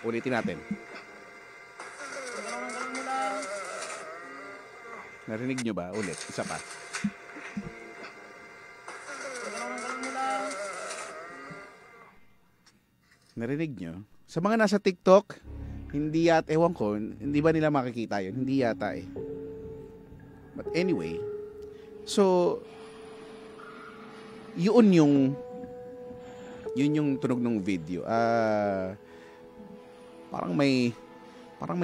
ulitin natin. Narinig nyo ba? Ulit, isa pa. Narinig nyo? Sa mga nasa TikTok, hindi yata, ewan ko, hindi ba nila makikita yun? Hindi yata eh. But anyway, so, yun yung tunog ng video. Parang may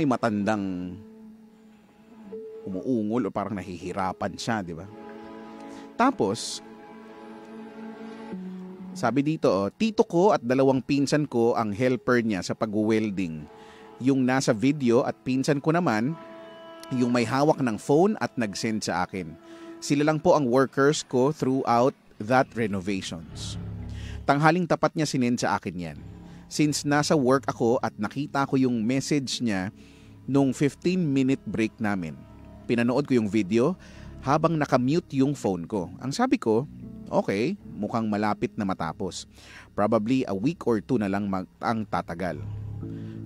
matandang umuungol o parang nahihirapan siya, di ba? Tapos, sabi dito, tito ko at dalawang pinsan ko ang helper niya sa pag-welding. Yung nasa video at pinsan ko naman, yung may hawak ng phone at nag-send sa akin. Sila lang po ang workers ko throughout that renovations. Tanghaling tapat niya sinend sa akin yan. Since nasa work ako at nakita ko yung message niya nung 15-minute break namin. Pinanood ko yung video habang nakamute yung phone ko. Ang sabi ko, okay, mukhang malapit na matapos. Probably a week or 2 na lang ang tatagal.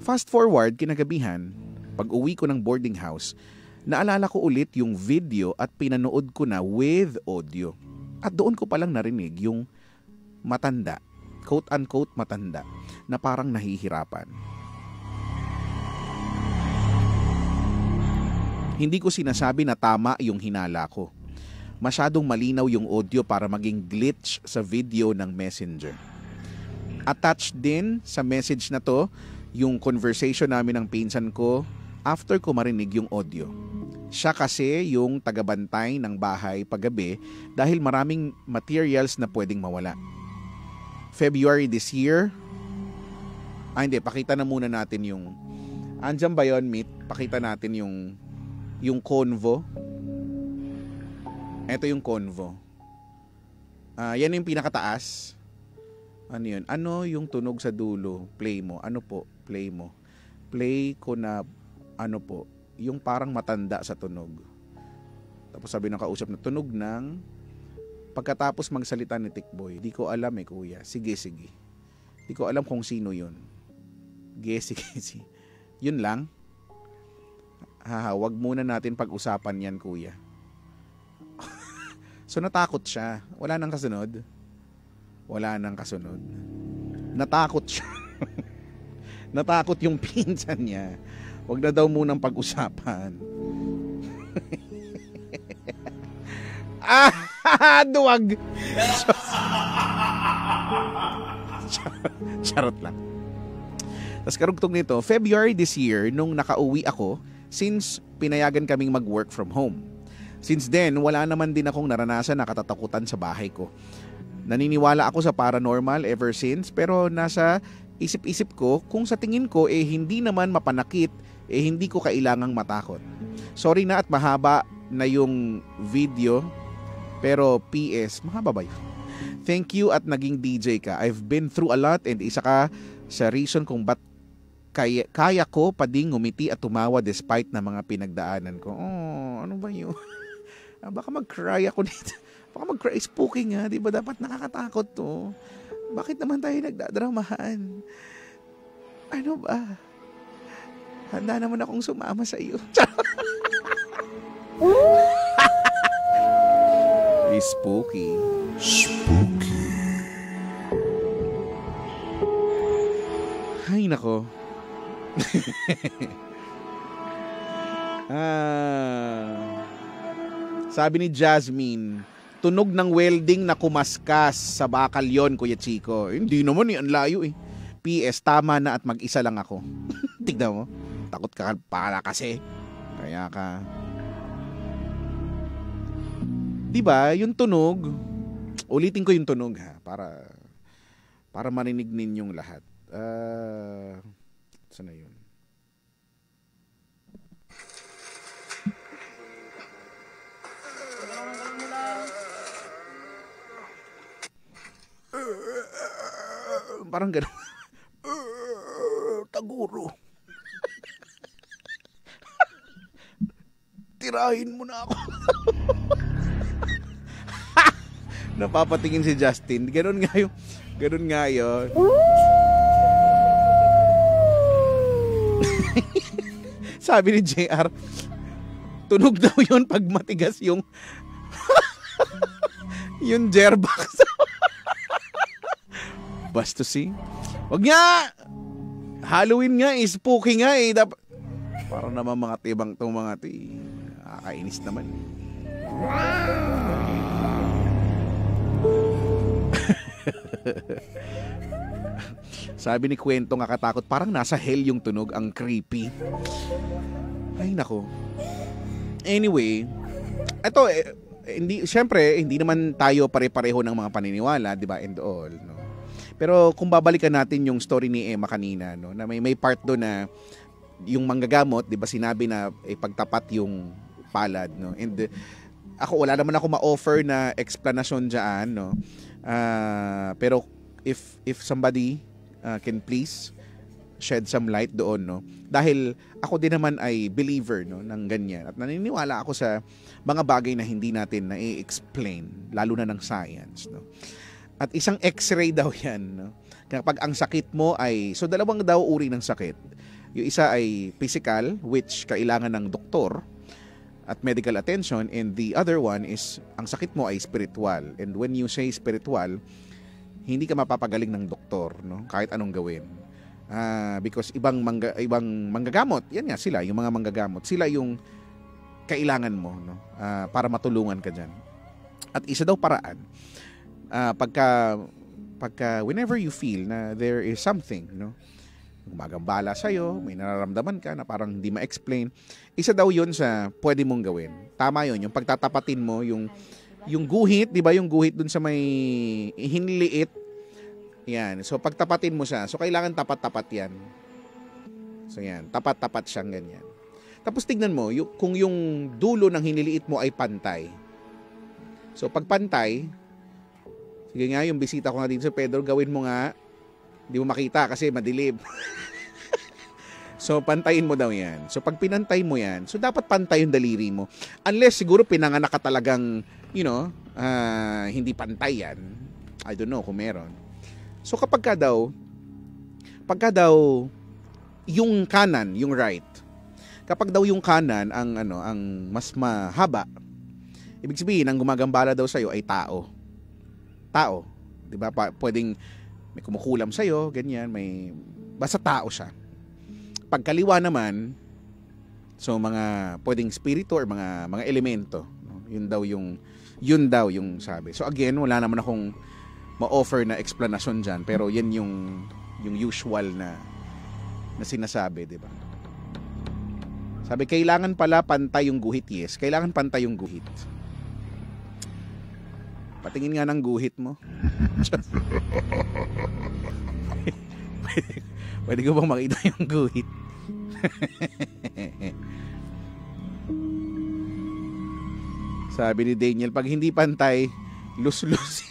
Fast forward, kinagabihan, pag uwi ko ng boarding house, naalala ko ulit yung video at pinanood ko na with audio. At doon ko palang narinig yung matanda, quote-unquote matanda, na parang nahihirapan. Hindi ko sinasabi na tama yung hinala ko. Masyadong malinaw yung audio para maging glitch sa video ng Messenger. Attached din sa message na to yung conversation namin ng pinsan ko after ko marinig yung audio. Siya kasi yung tagabantay ng bahay paggabi dahil maraming materials na pwedeng mawala. February this year, hindi, pakita na muna natin yung, andyan ba yun, Meet? Pakita natin yung convo. Ito yung convo. Yan yung pinakataas. Ano yun? Ano yung tunog sa dulo? Play mo. Ano po? Play mo. Play ko na, ano po? Yung parang matanda sa tunog. Tapos sabi ng kausap na tunog ng pagkatapos magsalita ni Tikboy. Di ko alam kuya. Sige. Di ko alam kung sino yun. Sige. Yun lang. Wag muna natin pag-usapan yan kuya. So natakot siya. Wala nang kasunod. Natakot siya. Natakot yung pinsan niya. Wag na daw munang pag-usapan. Duwag. Charot lang. Tapos karugtong nito, February this year, nung nakauwi ako, since pinayagan kaming mag-work from home. Since then, wala naman din akong naranasan na katatakutan sa bahay ko. Naniniwala ako sa paranormal ever since, pero nasa isip-isip ko, kung sa tingin ko hindi naman mapanakit, hindi ko kailangang matakot. Sorry na at mahaba na yung video, pero PS, mahaba ba yun? Thank you at naging DJ ka. I've been through a lot and isa ka sa reason kung ba't kaya ko pa ding ngumiti at tumawa despite na mga pinagdaanan ko. Oh, ano ba yun? Baka mag-cry ako dito. Baka mag-cry. Spooky nga, di ba? Dapat nakakatakot to. Bakit naman tayo nagdadramahan? Ano ba? Handa naman akong sumama sa iyo. Spooky. Ay, nako. Sabi ni Jasmine, tunog ng welding na kumaskas sa bakal yon, Kuya Chico. Hindi naman ang layo PS, tama na at mag-isa lang ako. Tignan mo, takot ka para kasi. Kaya ka. Diba, yung tunog, ulitin ko yung tunog para marinig ninyong lahat. Saan na yun? Parang gano'n. Taguro. Tirahin mo na ako. Napapatingin si Justin. Gano'n nga yun. Sabi ni JR, tunog daw yun pag matigas yung yung jerbox. Bastusin. Wag nga. Halloween nga, spooky nga dapat. Parang naman mga tibang tong mga nakakainis naman. Sabi ni Kwento nga katakot, parang nasa hell yung tunog, ang creepy. Ay nako. Anyway, ito syempre hindi naman tayo pare-pareho ng mga paniniwala, 'di ba? And all, no. Pero kung babalikan natin yung story ni Emma kanina, no, na may part doon na yung manggagamot, 'di ba, sinabi na pagtapat yung palad, no. And ako wala naman ako ma-offer na explanation diyan, no. Pero if somebody can please shed some light doon, no. Dahil ako din naman ay believer, no, ng ganyan. At naniniwala ako sa mga bagay na hindi natin na-explain, lalo na ng science, no. At isang x-ray daw yan, no? Kapag ang sakit mo ay, so dalawang daw uri ng sakit. Yung isa ay physical, which kailangan ng doktor. at medical attention, and the other one is ang sakit mo ay spiritual. And when you say spiritual, hindi ka mapapagaling ng doktor, no? Kahit anong gawin. Because ibang manggagamot, yan nga sila, yung mga manggagamot, sila yung kailangan mo, no? Para matulungan ka dyan. At isa daw paraan, pagka whenever you feel na there is something, no? Gumagambala sa'yo, may nararamdaman ka na parang hindi ma-explain, isa daw yun sa pwede mong gawin. Tama yun, yung pagtatapatin mo, yung guhit, di ba yung guhit dun sa may hinliit, yan. So pagtapatin mo siya, so kailangan tapat-tapat yan. So yan, tapat-tapat siyang ganyan. Tapos tignan mo, kung yung dulo ng hiniliit mo ay pantay. So pag pantay, sige nga, yung bisita ko nga dito sa Pedro, gawin mo nga. Hindi mo makita kasi madilim. So, pantayin mo daw yan. So, pag pinantay mo yan, so dapat pantay yung daliri mo. Unless siguro pinanganak ka talagang, hindi pantay yan. I don't know kung meron. So, pagka daw, yung kanan, yung right, kapag daw yung kanan ang mas mahaba, ibig sabihin, ang gumagambala daw sa'yo ay tao. Tao. Diba? Pwedeng may kumukulam sa'yo, ganyan, basta tao siya. Pagkaliwa naman, so mga pwedeng spirito or mga elemento, no? Yun daw yung sabi. So again, wala naman akong ma-offer na explanation dyan, pero yan yung usual na sinasabi, di ba? Sabi, kailangan pala pantay yung guhit. Yes, kailangan pantay yung guhit. Patingin nga ng guhit mo. Pwede ko bang makita yung guhit? Sabi ni Daniel, pag hindi pantay, lus-lus.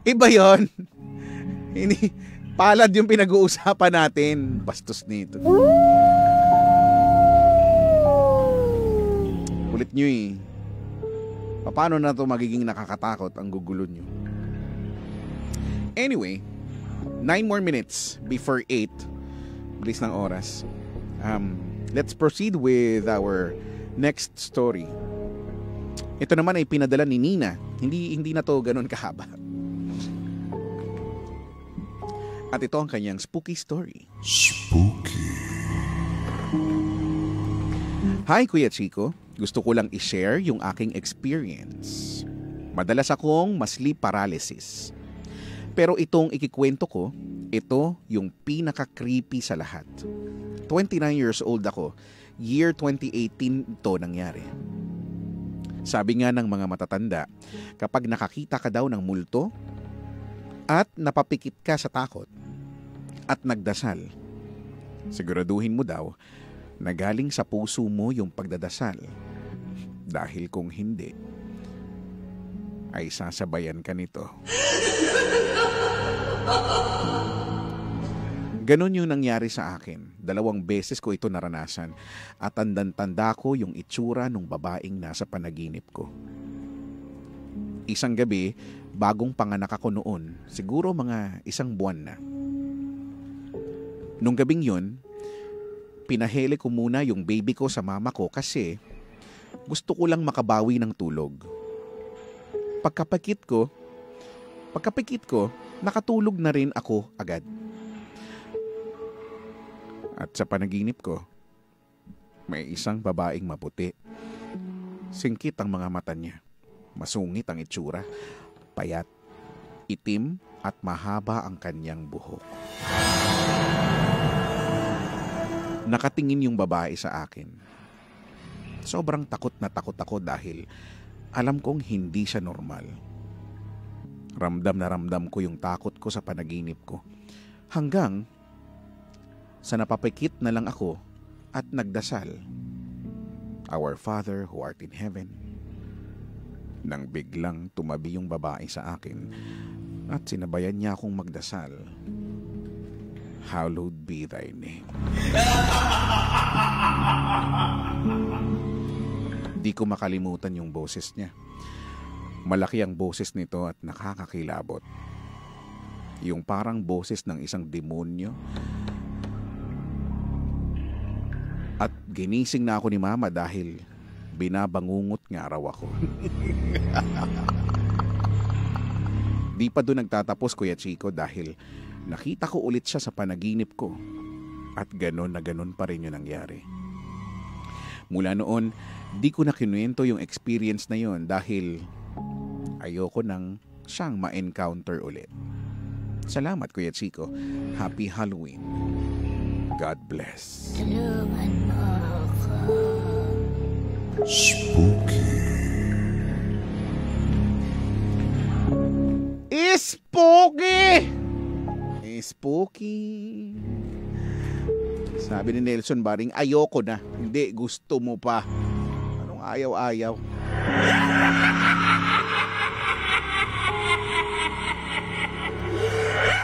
Iba yun. Palad yung pinag-uusapan natin. Bastos nito. Kulit nyo eh. Paano na to magiging nakakatakot ang gugulo nyo? Anyway, 9 more minutes before 8. Bilis ng oras. Let's proceed with our next story. Ito naman ay pinadala ni Nina. Hindi na to ganun kahaba. At ito ang kanyang spooky story. Spooky. Hi Kuya Chico, gusto ko lang i-share yung aking experience. Madalas akong ma-sleep paralysis. Pero itong ikikwento ko, ito yung pinaka-creepy sa lahat. 29 years old ako, year 2018 ito nangyari. Sabi nga ng mga matatanda, kapag nakakita ka daw ng multo at napapikit ka sa takot at nagdasal, siguraduhin mo daw na galing sa puso mo yung pagdadasal. Dahil kung hindi, ay sasabayan ka nito. Ganon yung nangyari sa akin. 2 beses ko ito naranasan at tandang-tanda ko yung itsura ng babaeng nasa panaginip ko. Isang gabi, bagong panganak ako noon, siguro mga 1 buwan na. Nung gabing yun, pinahele ko muna yung baby ko sa mama ko kasi gusto ko lang makabawi ng tulog. Pagkapikit ko, nakatulog na rin ako agad. At sa panaginip ko, may isang babaeng maputi. Singkit ang mga mata niya. Masungit ang itsura. Payat, itim at mahaba ang kanyang buhok. Nakatingin yung babae sa akin. Sobrang takot na takot ako dahil alam kong hindi siya normal. Ramdam na ramdam ko yung takot ko sa panaginip ko. Hanggang sa napapikit na lang ako at nagdasal, Our Father who art in heaven. Nang biglang tumabi yung babae sa akin at sinabayan niya akong magdasal, Hallowed be thy name. Di ko makalimutan yung boses niya. Malaki ang boses nito at nakakakilabot. Yung parang boses ng isang demonyo At ginising na ako ni Mama dahil binabangungot nga raw ako. Di pa doon nagtatapos, Kuya Chico, dahil nakita ko ulit siya sa panaginip ko. At ganon na ganon pa rin yung nangyari. Mula noon, di ko na kinuwento yung experience na yon dahil ayoko nang siyang ma-encounter ulit. Salamat, Kuya Chico. Happy Halloween. God bless. Tulungan mo ako. Spooky. Spooky! Spooky. Sabi ni Nelson Baring, ayoko na. Hindi, gusto mo pa. Anong ayaw-ayaw?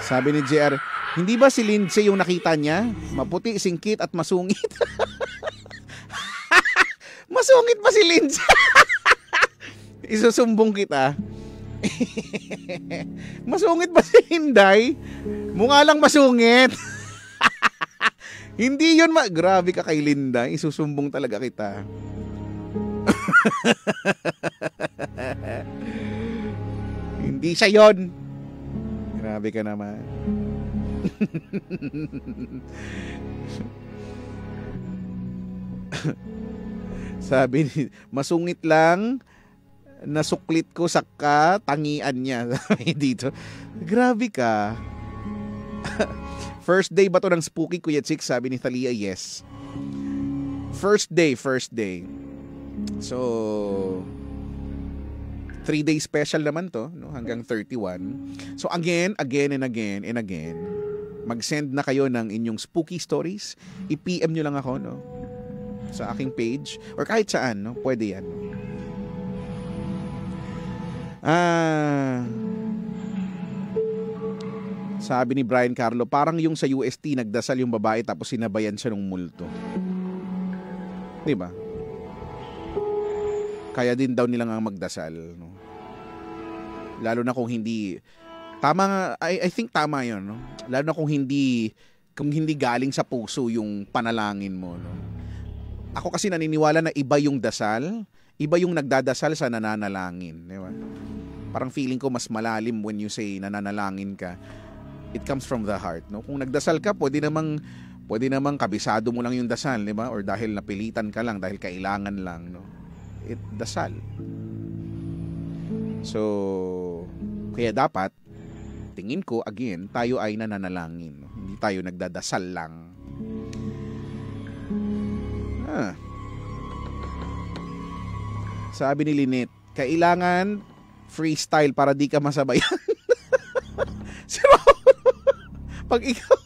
Sabi ni JR, hindi ba si Lindsay yung nakita niya? Maputi, singkit at masungit. Masungit ba si Lindsay? Isusumbong kita. Masungit ba si Hinday? Mukha lang masungit. Hindi yun grabe ka kay Linda. Isusumbong talaga kita. Hindi siya yun. Grabe ka naman. Sabi ni, masungit lang, nasuklit ko sa katangian niya. Sabi dito. Grabe ka. First day ba to ng spooky, Kuya Chick? Sabi ni Thalia, yes. First day. So, 3-day special naman to, no? Hanggang 31. So again, and again, mag-send na kayo ng inyong spooky stories. I-PM nyo lang ako, no? Sa aking page. Or kahit saan, no? Pwede yan. Sabi ni Brian Carlo, parang yung sa UST, nagdasal yung babae tapos sinabayan siya ng multo. Diba? Kaya din daw nilang ang magdasal, no? Lalo na kung hindi tama nga, I think tama 'yon, no? Lalo na kung hindi galing sa puso yung panalangin mo, no? Ako kasi naniniwala na iba yung dasal, iba yung nagdadasal sa nananalangin, di ba? Parang feeling ko mas malalim when you say nananalangin ka. It comes from the heart, no? Kung nagdasal ka, pwede namang kabisado mo lang yung dasal, di ba? Or dahil napilitan ka lang, dahil kailangan lang, no? Dasal. So, kaya dapat, tingin ko, again, tayo ay nananalangin. No? Hindi tayo nagdadasal lang. Sabi ni Lynette, kailangan freestyle para di ka masabayan. Pag ikaw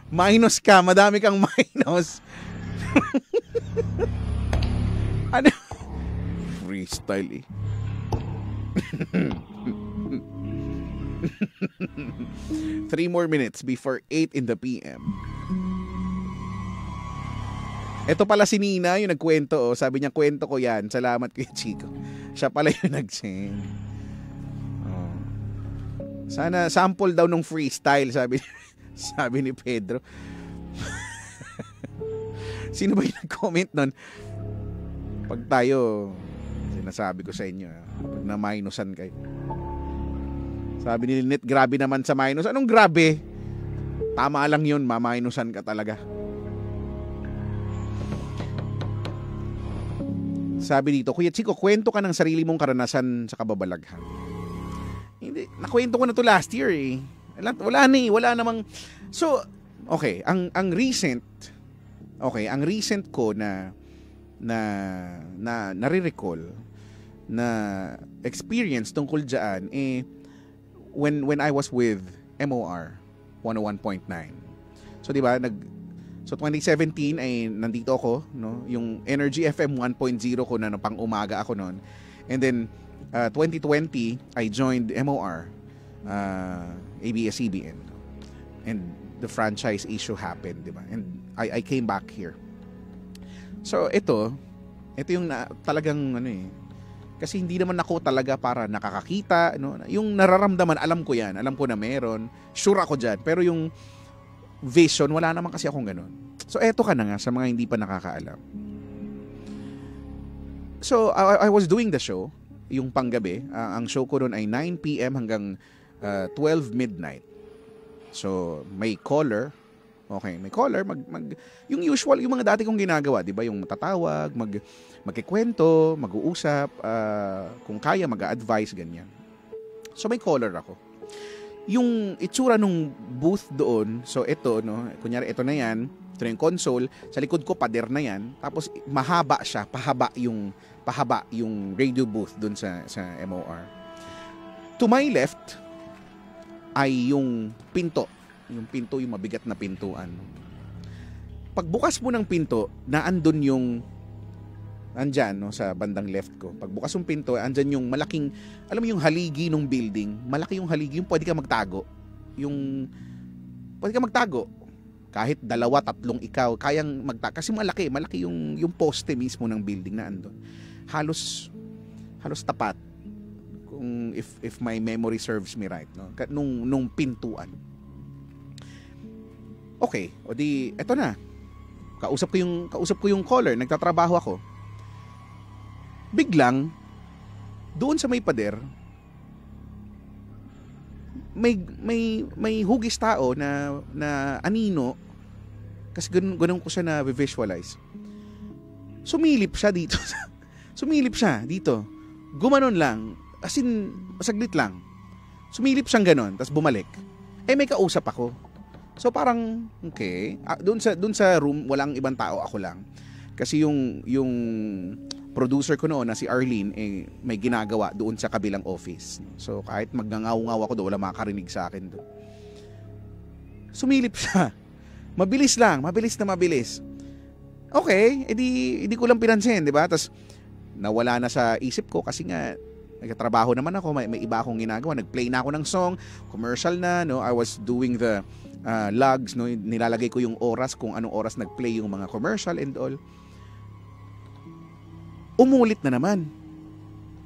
minus ka, madami kang minus. Ano? Freestyle eh. 3 more minutes before 8 in the PM. Ito pala si Nina yung nagkwento, oh. Sabi niya, kwento ko yan. Salamat kay Chico. Siya pala yung nag-send. Oh. Sana sample daw nung freestyle, sabi ni Pedro. Sino ba yung nag-comment nun? Pag tayo, sinasabi ko sa inyo, pag na-minusan kayo. Sabi ni Lynette, grabe naman sa minus. Anong grabe? Tama lang yun, ma-minusan ka talaga. Sabi dito, Kuya Chico, kwento ka ng sarili mong karanasan sa kababalaghan. Hindi, nakwento ko na to last year eh. Wala namang. So, okay, ang recent ko na nare-recall na experience tungkol diyan eh when I was with MOR 101.9. So, di ba, So 2017 ay nandito ako, no? Yung Energy FM 1.0 ko na pang umaga ako noon. And then 2020 I joined MOR ABS-CBN. And the franchise issue happened, di ba? And I came back here. So ito yung talagang kasi hindi naman ako talaga para nakakakita, no? Yung nararamdaman, alam ko yan. Alam ko na meron. Sure ako diyan. Pero yung vision, wala naman kasi akong ganun. So, eto ka na nga sa mga hindi pa nakakaalam. So, I was doing the show, yung panggabi. Ang show ko noon ay 9 p.m. hanggang 12 midnight. So, may caller. Okay, may caller. Yung usual, yung mga dati kong ginagawa, di ba? Yung tatawag, magkikwento, mag-uusap, kung kaya, mag-a-advise, ganyan. So, may caller ako. Yung itsura nung booth doon, so ito, no, kunyari ito na yan, ito na yung console, sa likod ko pader na yan, tapos mahaba siya, pahaba yung radio booth doon sa MOR. To my left ay yung pinto, yung mabigat na pintuan. Pagbukas mo ng pinto, naandun yung andyan, no, sa bandang left ko. Pagbukas yung pinto, andyan yung malaking, alam mo yung haligi ng building, malaki yung haligi, yung pwede ka magtago. Pwede ka magtago. Kahit 2, 3 ikaw, kayang magtago. Kasi malaki yung poste mismo ng building na andun. Halos tapat. Kung if my memory serves me right, no, nung pintuan. Okay, o di, eto na. Kausap ko yung caller, nagtatrabaho ako. Biglang, doon sa may pader, may hugis tao na anino, kasi ganun ko siya na visualize. Sumilip siya dito. Gumanon lang, as in, saglit lang. Sumilip siyang ganon, tapos bumalik. May kausap ako. So parang, okay, doon sa room, walang ibang tao, ako lang. Kasi yung producer ko noon na si Arlene, may ginagawa doon sa kabilang office. So kahit magngangaw-ngaw ako doon, wala makakarinig sa akin doon. Sumilip siya. Mabilis. Okay, edi ko lang pinansin, di ba? Tapos nawala na sa isip ko kasi nga nagtatrabaho naman ako, may iba akong ginagawa. Nag-play na ako ng song, commercial na, no? I was doing the logs, no? Nilalagay ko yung oras, kung anong oras nag-play yung mga commercial and all. Umulit na naman.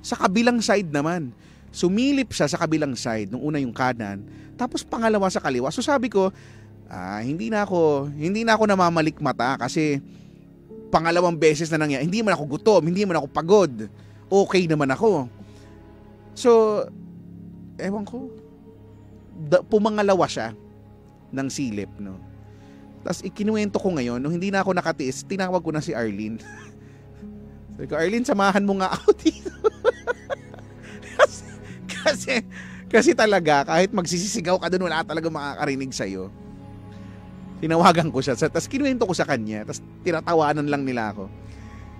Sa kabilang side naman. Sumilip siya sa kabilang side. Nung una yung kanan. Tapos pangalawa sa kaliwa. So sabi ko, hindi na ako namamalikmata kasi pangalawang beses na nangyari. Hindi man ako gutom, hindi man ako pagod. Okay naman ako. So, ewan ko. Pumangalawa siya ng silip, no. Tapos ikinuwento ko ngayon, nung hindi na ako nakatiis, tinawag ko na si Arlene. Sabi ko, Arlene, samahan mo nga ako dito. kasi talaga, kahit magsisisigaw ka doon, wala talaga makakarinig sa'yo. Tinawagan ko siya. Tapos kinuwento ko sa kanya. Tapos tinatawanan lang nila ako.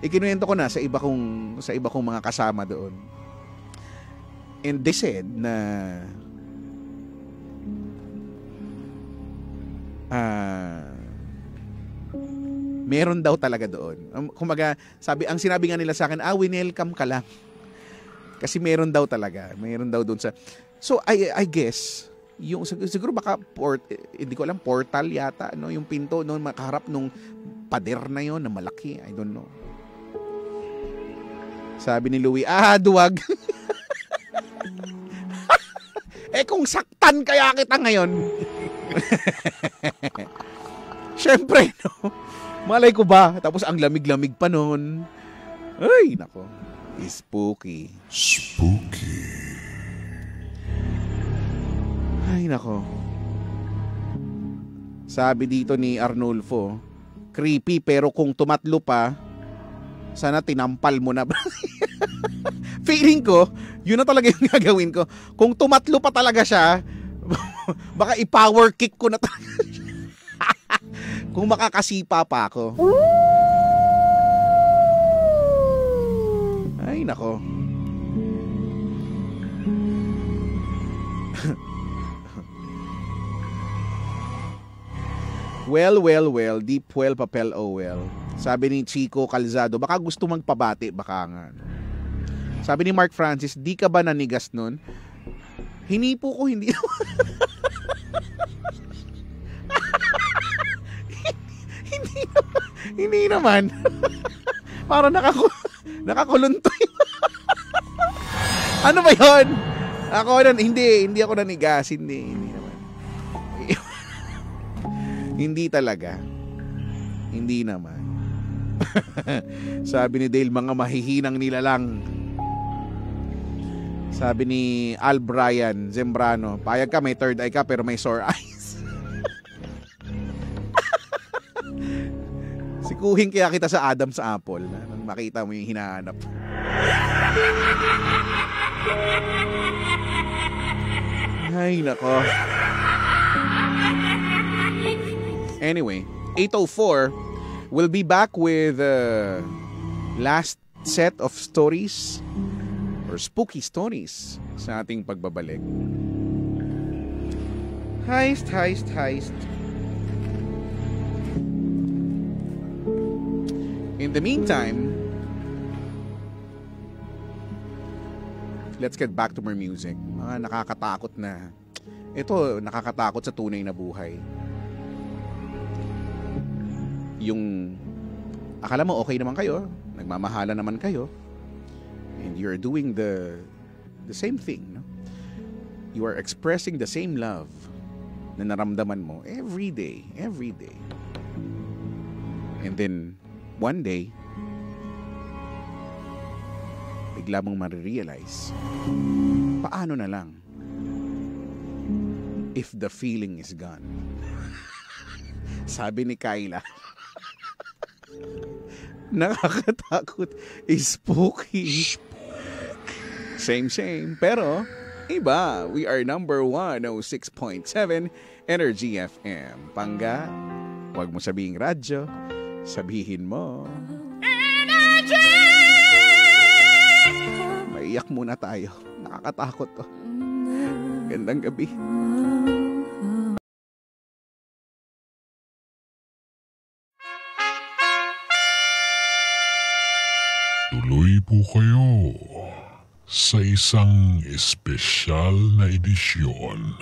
Ikinuwento ko na sa iba kong mga kasama doon. And they said na meron daw talaga doon. Kumaga, ang sinabi nga nila sa akin, welcome ka lang. Kasi meron daw talaga. Meron daw doon sa... So, I guess, yung, siguro baka, hindi ko alam, portal yata, no? Yung pinto, no? Makaharap nung pader na yon na malaki. I don't know. Sabi ni Louie, duwag. Kung saktan kaya kita ngayon. Siyempre, no? Malay ko ba? Tapos ang lamig-lamig pa nun. Ay, nako. Spooky. Ay, nako. Sabi dito ni Arnulfo, creepy pero kung tumatlo pa, sana tinampal mo na. Feeling ko, yun na talaga yung gagawin ko. Kung tumatlo pa talaga siya, baka i-power kick ko na talaga siya. Kung makakasipa pa ako. Ay, nako. Well, deep well, papel oh well. Sabi ni Chico Calzado, baka gusto magpabati, baka nga. Sabi ni Mark Francis, di ka ba nanigas nun? Hinipo ko, hindi hindi naman. Parang nakakuluntoy. Ano ba yun? Hindi ako nanigas, hindi naman. Hindi talaga. Hindi naman. Sabi ni Dale, mga mahihinang nilalang. Sabi ni Al Brian Zembrano, payag ka, may third eye ka pero may sore eyes. Sikuhin kaya kita sa Adam's Apple nang makita mo yung hinahanap. Ay, nako. Anyway, 8:04, we'll be back with last set of stories or spooky stories sa ating pagbabalik. Heist. In the meantime, let's get back to more music. Mga nakakatakot na. Ito, nakakatakot sa tunay na buhay. Yung akala mo okay naman kayo, nagmamahala naman kayo, and you're doing the same thing, no? You are expressing the same love na naramdaman mo every day. And then one day, bigla mong marirealize, paano na lang if the feeling is gone? Sabi ni Kyla, nakakatakot, spooky. Same. Pero, iba. We are number 106.7 Energy FM. Pangga, huwag mo sabihing radyo. Sabihin mo, Energy! Maiyak muna tayo. Nakakatakot to. Gandang gabi. Tuloy po kayo sa isang espesyal na edisyon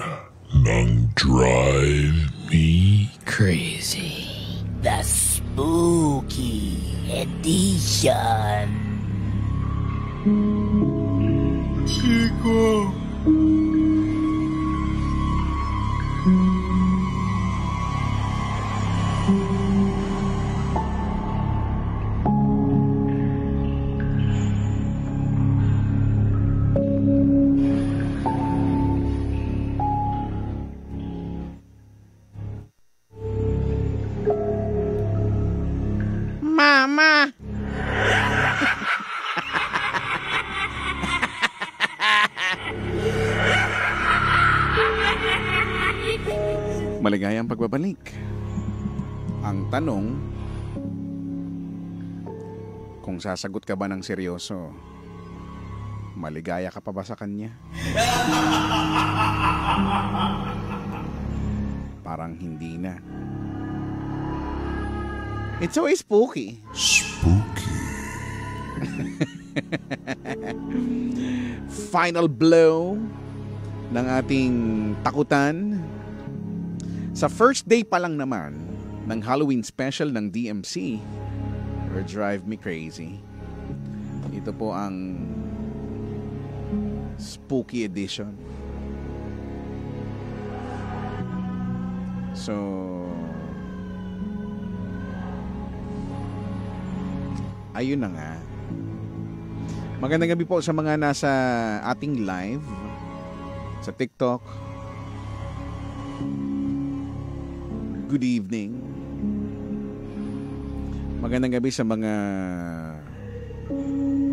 ng Drive Me Crazy. The Spooky Edition. Chico. Mama! Maligayang pagbabalik. Ang tanong, kung sasagot ka ba ng seryoso, maligaya ka pa ba sa kanya? Parang hindi na. It's so spooky. Spooky. Final blow ng ating takutan. Sa first day pa lang naman ng Halloween special ng DMC or Drive Me Crazy. Ito po ang spooky edition. So, ayun na nga. Magandang gabi po sa mga nasa ating live sa TikTok. Good evening. Magandang gabi sa mga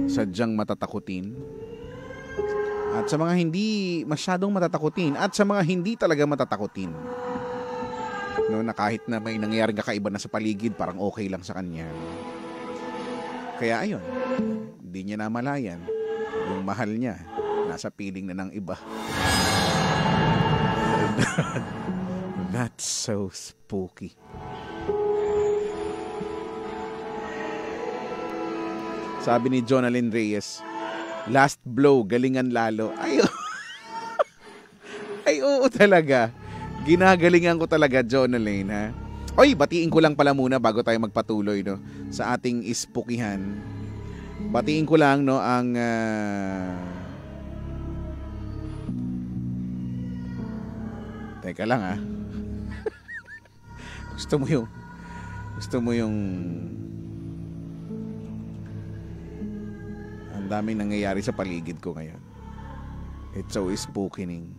sadyang matatakutin. At sa mga hindi masyadong matatakutin. At sa mga hindi talaga matatakutin. No, na kahit na may nangyaring kakaiba na sa paligid, parang okay lang sa kanya. Kaya ayun, hindi niya namalayan. Yung mahal niya, nasa piling na ng iba. That's so spooky. Sabi ni Jonalyn Reyes, last blow, galingan lalo. Ay, ay oo talaga. Ginagalingan ko talaga, Jonalyn, ha? Oy, batiin ko lang pala muna bago tayo magpatuloy, no, sa ating spookyhan. Batiin ko lang, no, ang teka lang, ha. Gusto mo yung ang daming nangyayari sa paligid ko ngayon. It's so spookening.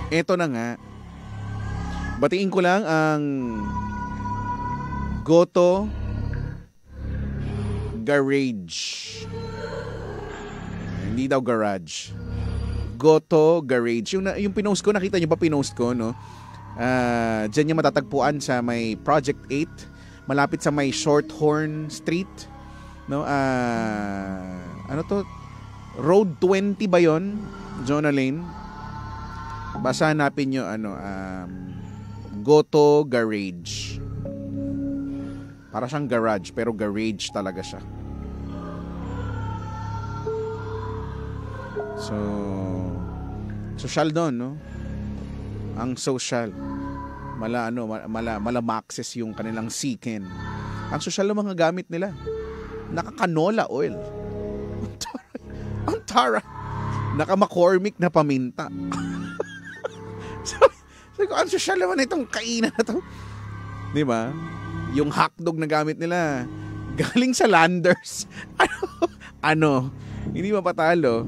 Eto na nga. Batiin ko lang ang Goto Garage. Hindi daw garage. Goto Garage. Yung pinost ko, nakita niyo ba pinost ko, no? Diyan niya matatagpuan sa may Project 8, malapit sa may Shorthorn Street, no? Ano to? Road 20 ba 'yon? Jonah Lane. Basta hanapin niyo Goto Garage. Para siyang garage pero garage talaga siya. So, social doon, no? Ang social. Mala-maxes yung kanilang siken. Ang social ng mga gamit nila. Naka-canola oil. Ang tara. Naka-McCormick na paminta. Sabi ko, ang social naman itong kainan na to. Di ba? Yung hotdog na gamit nila, galing sa Landers. Ano? Hindi mapatalo.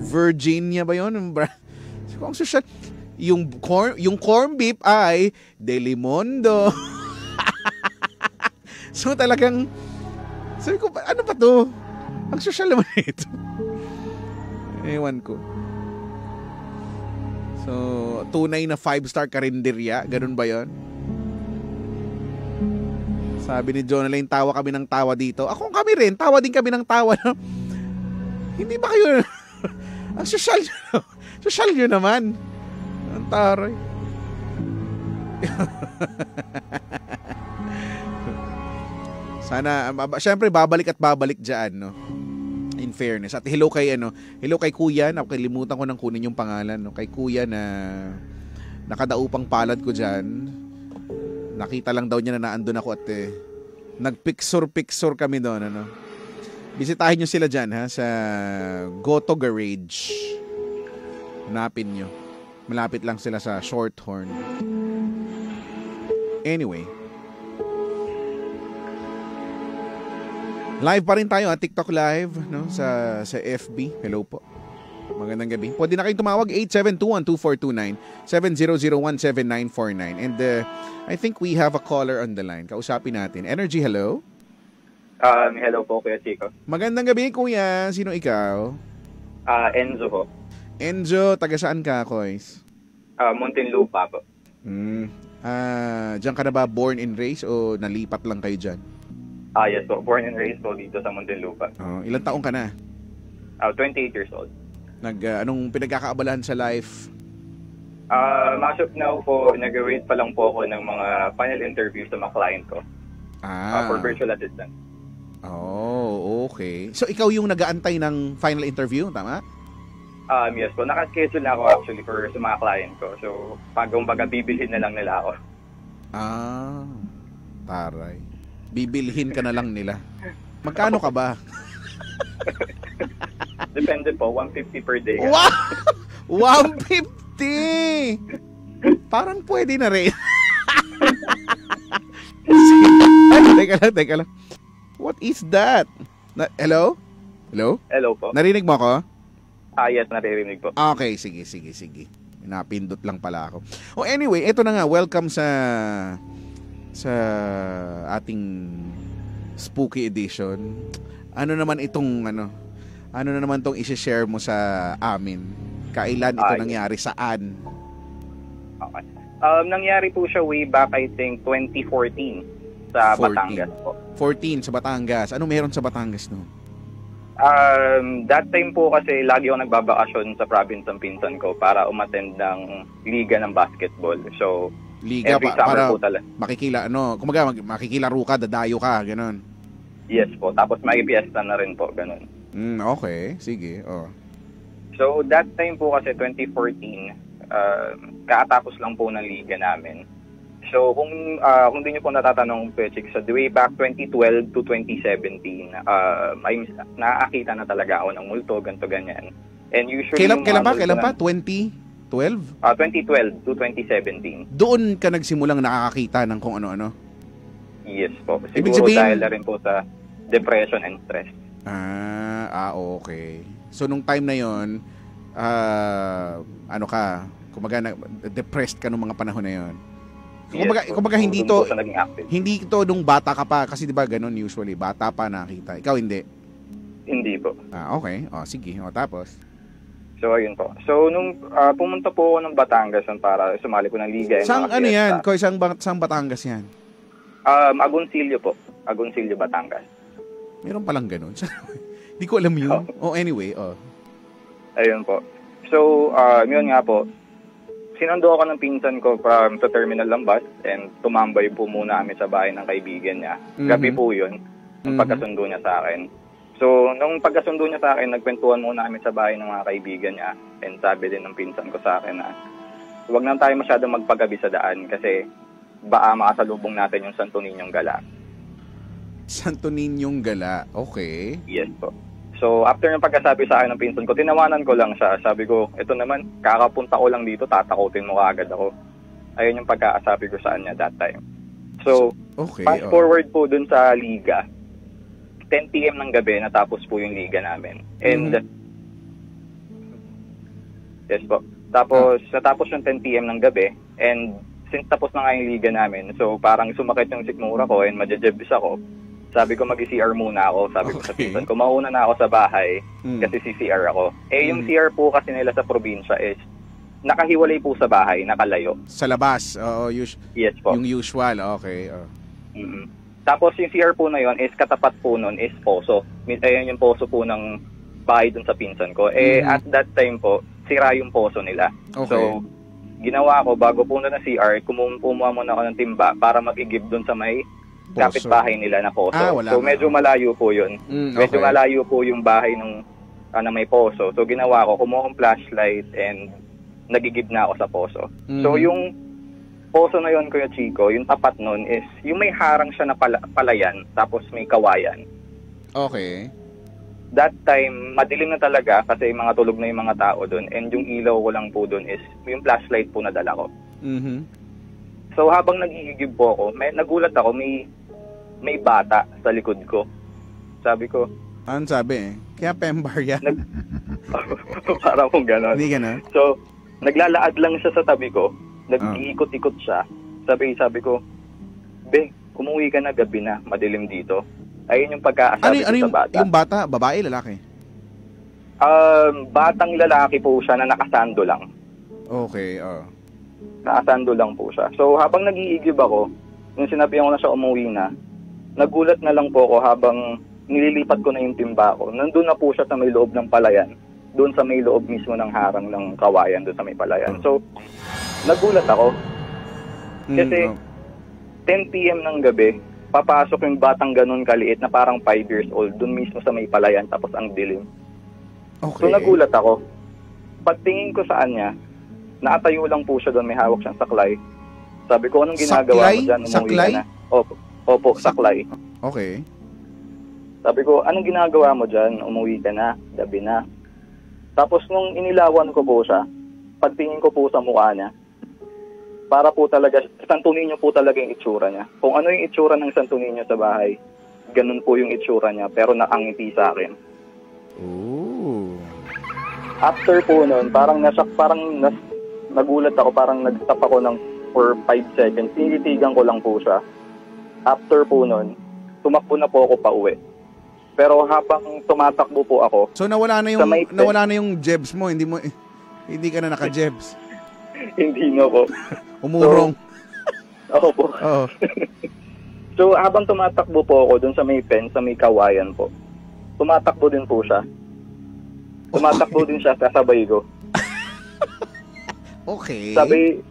Virginia ba yun? Sabi ko, ang social. Yung corn beef ay Delimondo. So talagang, sabi ko, ano ba to? Ang social naman ito. Ewan ko. So, tunay na 5-star karinderya. Ganun ba yon? Sabi ni Jonah Lane, tawa kami ng tawa dito. Ako kami rin, tawa din kami ng tawa. Hindi ba kayo? Ang social nyo. Social nyo naman. Ang taray. Sana, syempre babalik at babalik dyan, no? In fairness. At hello kay Kuya, nakalimutan ko nang kunin yung pangalan, no? Kay Kuya na nakadaupang palad ko dyan. Nakita lang daw niya na naandun ako at nagpicture kami doon, ano? Bisitahin nyo sila dyan, ha? Sa Goto Garage. Hanapin nyo. Malapit lang sila sa Shorthorn. Anyway. Live pa rin tayo, TikTok live, no? Sa FB. Hello po. Magandang gabi. Pwede na kayong tumawag 8721-2429 70017949. And I think we have a caller on the line. Kausapin natin. Energy, hello? Hello po, Kuya Chico. Magandang gabi, Kuya. Sino ikaw? Enzo po. Enzo, taga saan ka, Koys? Muntinlupa po. Diyan ka na ba born and raised o nalipat lang kayo dyan? Yes po. Born and raised po dito sa Muntinlupa. Ilang taong ka na? 28 years old. Anong pinagkakaabalahan sa life? As of now po, nag-wait pa lang po ako ng mga final interviews sa mga client ko. For virtual assistant. Oh, okay. So, ikaw yung nag-aantay ng final interview, tama? Yes po. Naka-schedule na ako actually for sa mga client ko. So, pag bibilhin na lang nila ako. Taray. Bibilhin ka na lang nila. Magkano ka ba? Depende po. 150 per day. Wow! 150! Parang pwede na rin. Teka lang. What is that? Hello? Hello? Hello po. Narinig mo ako? Yes, naririnig po. Okay, sige. Napindot lang pala ako. Anyway, eto na nga. Welcome sa ating spooky edition. Ano naman itong i-share mo sa amin? Kailan ito nangyari? Saan? Okay. Nangyari po siya way back, I think, 2014 sa Batangas po. 14 sa Batangas. Ano meron sa Batangas noon? That time po kasi lagi ako nagbabakasyon sa province ng pinsan ko para umattend ng liga ng basketball. So, liga every summer para po talaga. Makikilaro ka, dadayo ka, gano'n. Yes po. Tapos may fiesta na rin po, gano'n. Okay, sige. So, that time po kasi 2014, kaatapos lang po ng liga namin. So, kung di nyo po natatanong, Pechik, sa way back 2012 to 2017, nakakita na talaga ako ng multo, ganito, ganyan. And usually Kailan pa? 2012? 2012 to 2017. Doon ka nagsimulang nakakakita ng kung ano-ano? Yes po. Ibig Siguro sabihin- dahil na rin po sa depression and stress. Okay. So, nung time na yon, kumaga, depressed ka nung mga panahon na yon. Kumbaga hindi Doon po to, siya naging active. hindi to nung bata ka pa, kasi di ba ganun usually, bata pa nakita. Ikaw hindi? Hindi po. Okay. Sige. Tapos? So, ayun po. So, nung pumunta po ako ng Batangas para sumali po ng liga. Saan ano yan? Koy, saan Batangas yan? Agoncillo po. Agoncillo, Batangas. Meron palang ganun. Hindi ko alam yun. Anyway. Ayun po. So, yun nga po. Sinundo ako ng pinsan ko sa terminal ng bus and tumambay po muna kami sa bahay ng kaibigan niya. Gabi po yun. Nung pagkasundo niya sa akin. So, nung pagkasundo niya sa akin, nagkwentuhan muna kami sa bahay ng mga kaibigan niya. And sabi din ng pinsan ko sa akin na huwag na tayo masyadong magpagabi sa daan kasi baka makasalubong natin yung Santo Niñong Gala. Santo Niñong Gala. Okay. Yes po. So, after ng pagkasabi sa akin ng pinsan ko, tinawanan ko lang siya. Sabi ko, ito naman, kakapunta ko lang dito, tatakutin mo kaagad ako. Ayun yung pagkakasabi ko sa kanya that time. So, okay, fast forward po dun sa liga. 10 p.m. ng gabi, natapos po yung liga namin. And, yes po. Tapos, natapos yung 10 p.m. ng gabi. And, since tapos na nga yung liga namin, so parang sumakit yung sikmura ko and madjejebis ako. Sabi ko mag-CR muna ako. Sabi ko sa pinsan ko, mauna na ako sa bahay kasi CCR ako. Yung CR po kasi nila sa probinsya is nakahiwalay po sa bahay, nakalayo. Sa labas? Yes po. Yung usual, okay. Tapos yung CR po na yon is katapat po nun is poso. Ayun yung poso po ng bahay dun sa pinsan ko. At that time po, sira yung poso nila. Okay. So, ginawa ko, bago po na CR, kumuha muna ako ng timba para mag-igib dun sa may kapitbahay nila na poso. So, medyo malayo po yun. Medyo malayo po yung bahay na may poso. So, ginawa ko, kumuha akong flashlight and nagigib na ako sa poso. So, yung poso na yun, Kuya Chico, yung tapat nun is, yung may harang siya na palayan, tapos may kawayan. Okay. That time, madilim na talaga kasi mga tulog na yung mga tao dun. And yung ilaw ko lang po dun is, yung flashlight po na dala ko. So, habang nagigigib po ako, nagulat ako, may bata sa likod ko. Sabi ko, anong sabi Kaya Pembar yan? Parang kung gano'n. Hindi gano'n? So, naglalaad lang siya sa tabi ko. Nag-iikot-ikot siya. Sabi ko, Be, umuwi ka na, gabi na, madilim dito. Ayun yung pagkaasabi ko sa bata. Yung bata, babae, lalaki? Batang lalaki po siya na nakasando lang. Okay, Nakasando lang po siya. So, habang nag-iigib ako, nung sinabihan ko na siya umuwi na, nagulat na lang po ako habang nililipat ko na yung timba ko. Nandun na po siya sa may loob ng palayan. Doon sa may loob mismo ng harang ng kawayan, doon sa may palayan. So, nagulat ako. Kasi, 10 p.m. ng gabi, papasok yung batang ganun kaliit na parang 5 years old, doon mismo sa may palayan, tapos ang dilim. Okay. So, nagulat ako. Pagtingin ko sa kanya, nakatayo lang po siya doon, may hawak siyang saklay. Sabi ko, anong ginagawa mo dyan? Umuwi ka na. Opo, saklay. Okay. Sabi ko, anong ginagawa mo dyan? Umuwi ka na, gabi na. Tapos nung inilawan ko po siya, pagtingin ko po sa mukha niya, para po talaga, Santo Niño po talaga yung itsura niya. Kung ano yung itsura ng Santo Niño sa bahay, ganun po yung itsura niya, pero nakangiti sa akin. Ooh. After po nun, nagulat ako, parang nag-stop ako for 5 seconds. Tinitigan ko lang po siya. After po nun, tumakbo na po ako pa uwi. Pero habang tumatakbo po ako, so nawala na yung jebs mo, hindi ka na naka-jebs. Hindi na po. Umurong. Ako po. Oo. So habang tumatakbo po ako dun sa may fence, sa may kawayan po, tumatakbo din po siya. Tumatakbo din siya kasabay ko. Okay. Sabi,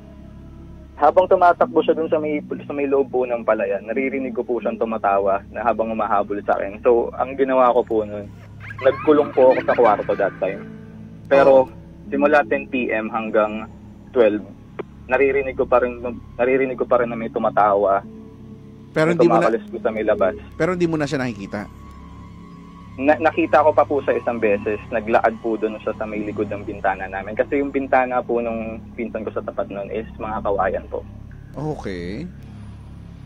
habang tumatakbo siya dun sa may loob po ng palayan, naririnig ko po siyang tumatawa na habang umahabol sa akin. So, ang ginawa ko po nun, nagkulong po ako sa kwarto that time. Pero, simula 10 p.m. hanggang 12, naririnig ko pa rin na may tumatawa. Pero hindi mo na sa may labas. Pero hindi mo na siya nakikita. nakita ko pa po sa isang beses, naglaad po doon siya sa may likod ng bintana namin. Kasi yung bintana po nung pinsan ko sa tapat noon is mga kawayan po. Okay.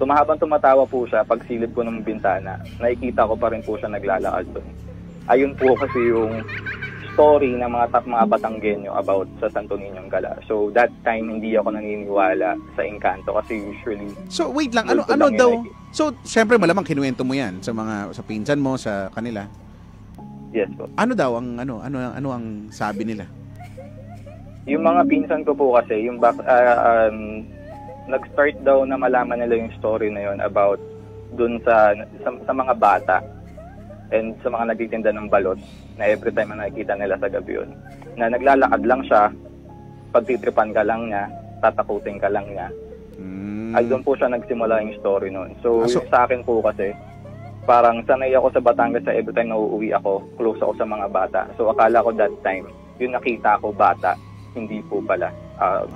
So mahabang tumatawa po siya, pag silip ko ng bintana, nakikita ko pa rin po siya naglalakad doon. Ayun po kasi yung story ng mga Batanggenyo about sa Santo Niñong Gala. So that time hindi ako naniniwala sa engkanto kasi usually. So wait lang, ano daw? So syempre malamang kinuwento mo 'yan sa pinsan mo, sa kanila. Yes po. Ano daw ang ano ang sabi nila? Yung mga pinsan ko po kasi yung nag-start daw na malaman nila yung story na yon about dun sa mga bata and sa mga nagtitinda ng balot na every time na nakikita nila sa gabi yun, na naglalakad lang siya, pagtitripan ka lang niya, tatakutin ka lang niya. Ay doon po siya nagsimula yung story noon. So, sa akin po kasi, parang sanay ako sa Batangas sa every time na uuwi ako, close ako sa mga bata. So, akala ko that time, yung nakita ko bata, hindi po pala.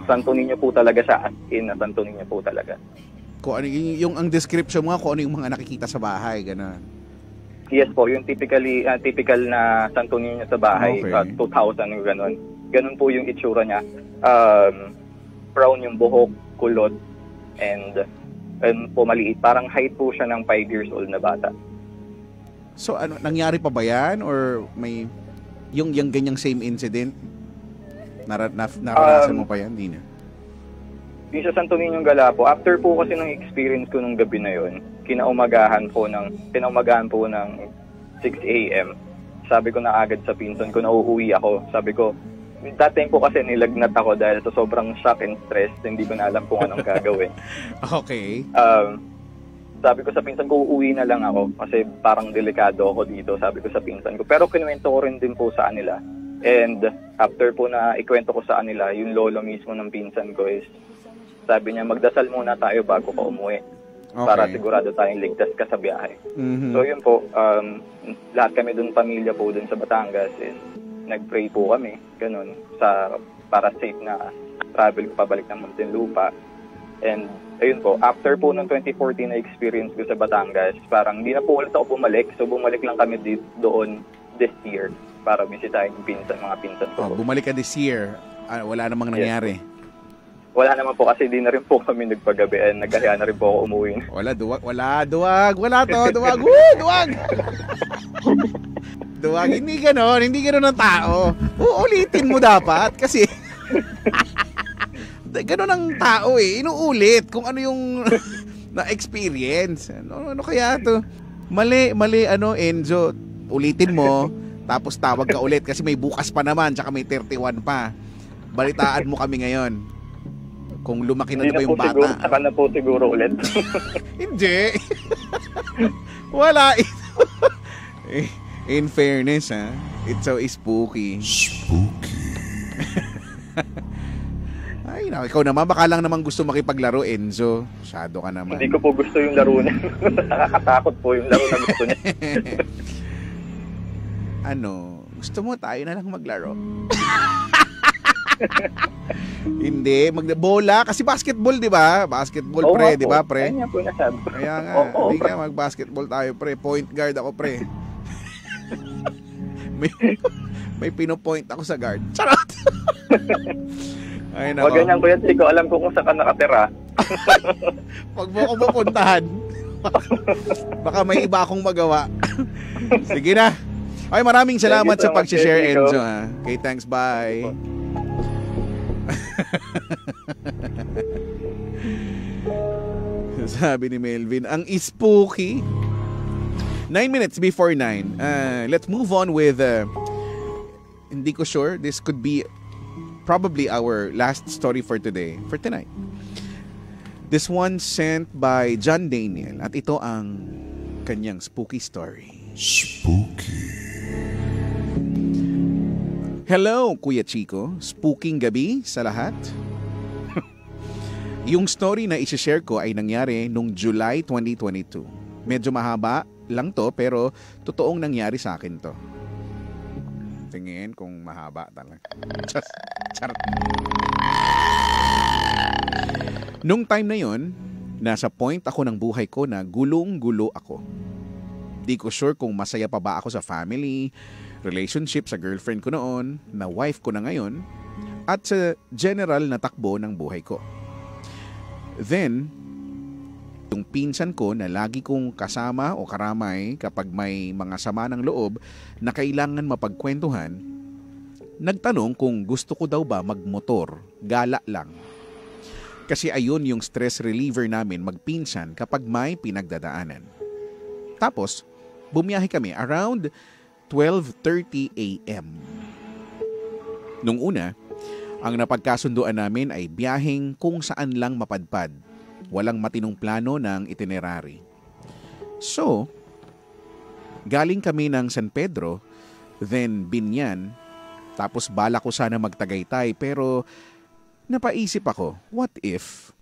Santo Niño po talaga siya, as in na Santo Niño po talaga. Kung ano yung ang description mo, kung ano yung mga nakikita sa bahay, gano'n. Yes po, yung typical na Santo Niño sa bahay, Okay. 2000 yung gano'n. Ganun po yung itsura niya. Brown yung buhok, kulot, and po maliit. Parang height po siya ng 5 years old na bata. So ano, nangyari pa ba yan? Or may yung ganyang same incident? Naranasan mo pa yan? Di na. Yung sa Santo Niñong Gala po, after po kasi ng experience ko nung gabi na yon, kinaumagahan po ng 6 a.m. Sabi ko na agad sa pinsan ko na uuwi ako. Sabi ko, that time po kasi nilagnat ako dahil sa sobrang shock and stress, hindi ko na alam kung anong gagawin. Okay. Sabi ko sa pinsan ko, uuwi na lang ako kasi parang delikado ako dito, sabi ko sa pinsan ko. Pero kinuwento ko rin din po sa kanila. And after po na ikwento ko sa kanila, yung lolo mismo ng pinsan ko is, sabi niya, magdasal muna tayo bago ka umuwi. Okay. Para sigurado tayong ligtas ka sa biyahe. Mm-hmm. So yun po, lahat kami dun, pamilya po dun sa Batangas, is nag-pray po kami, ganun, para safe na travel ko pabalik ng Muntinlupa. And ayun po, after po ng 2014 na experience ko sa Batangas, parang hindi na po ulit ako bumalik. So bumalik lang kami doon this year para bisitahin yung mga pinsan ko. Bumalik ka this year. Wala namang nangyari. Yes. Wala naman po kasi di na rin po kami nagpagabi and nagkaya na rin po ako umuwi. Wala duwag. Duwag, hindi ganon ang tao. Uulitin mo dapat kasi ganon ang tao inuulit kung ano yung na-experience. Ano kaya to? Mali, Enzo. Ulitin mo, tapos tawag ka ulit kasi may bukas pa naman, tsaka may 31 pa. Balitaan mo kami ngayon. Kung lumaki na ba yung bata. Saka na po siguro ulit. Hindi. Wala. In fairness, it's so spooky. Spooky. Ay, ikaw naman, baka lang naman gusto makipaglaro, Enzo. Masyado ka naman. Hindi ko po gusto yung laro niya. Nakakatakot po yung laro na gusto niya. Gusto mo tayo na lang maglaro? Hindi, bola kasi basketball, 'di ba? Basketball, pre, 'di ba, pre? Kanya po nasabi. Kaya nga, hindi nga mag-basketball tayo, pre. Point guard ako, pre. may pino-point ako sa guard. Charot. Ay nako. Wag ganyan ko yan, hindi ko alam kung saan ka nakatira. Pag mo ako mapuntahan, baka may iba akong magawa. Sige na. Ay, maraming salamat sa pag-share, Enzo, ha. Okay, thanks, bye. Sabi ni Melvin, ang spooky. 9 minutes before 9. Let's move on with hindi ko sure, this could be probably our last story for tonight. This one sent by John Daniel at ito ang kanyang spooky story. Spooky. Hello, Kuya Chico. Spooking gabi sa lahat. Yung story na isi-share ko ay nangyari nung July 2022. Medyo mahaba lang to pero totoong nangyari sa akin to. Tingin kung mahaba talaga. Charot. Nung time na yon, nasa point ako ng buhay ko na gulong-gulo ako. Di ko sure kung masaya pa ba ako sa family, relationship sa girlfriend ko noon, na wife ko na ngayon, at sa general na takbo ng buhay ko. Then, yung pinsan ko na lagi kong kasama o karamay kapag may mga sama ng loob na kailangan mapagkwentuhan, nagtanong kung gusto ko daw ba magmotor, gala lang. Kasi ayun yung stress reliever namin magpinsan kapag may pinagdadaanan. Tapos, bumiyahe kami around 12:30 a.m. Nung una, ang napagkasunduan namin ay biyaheng kung saan lang mapadpad. Walang matinong plano ng itinerary. So, galing kami ng San Pedro, then Binyan, tapos bala ko sana magtagaytay pero napaisip ako, what if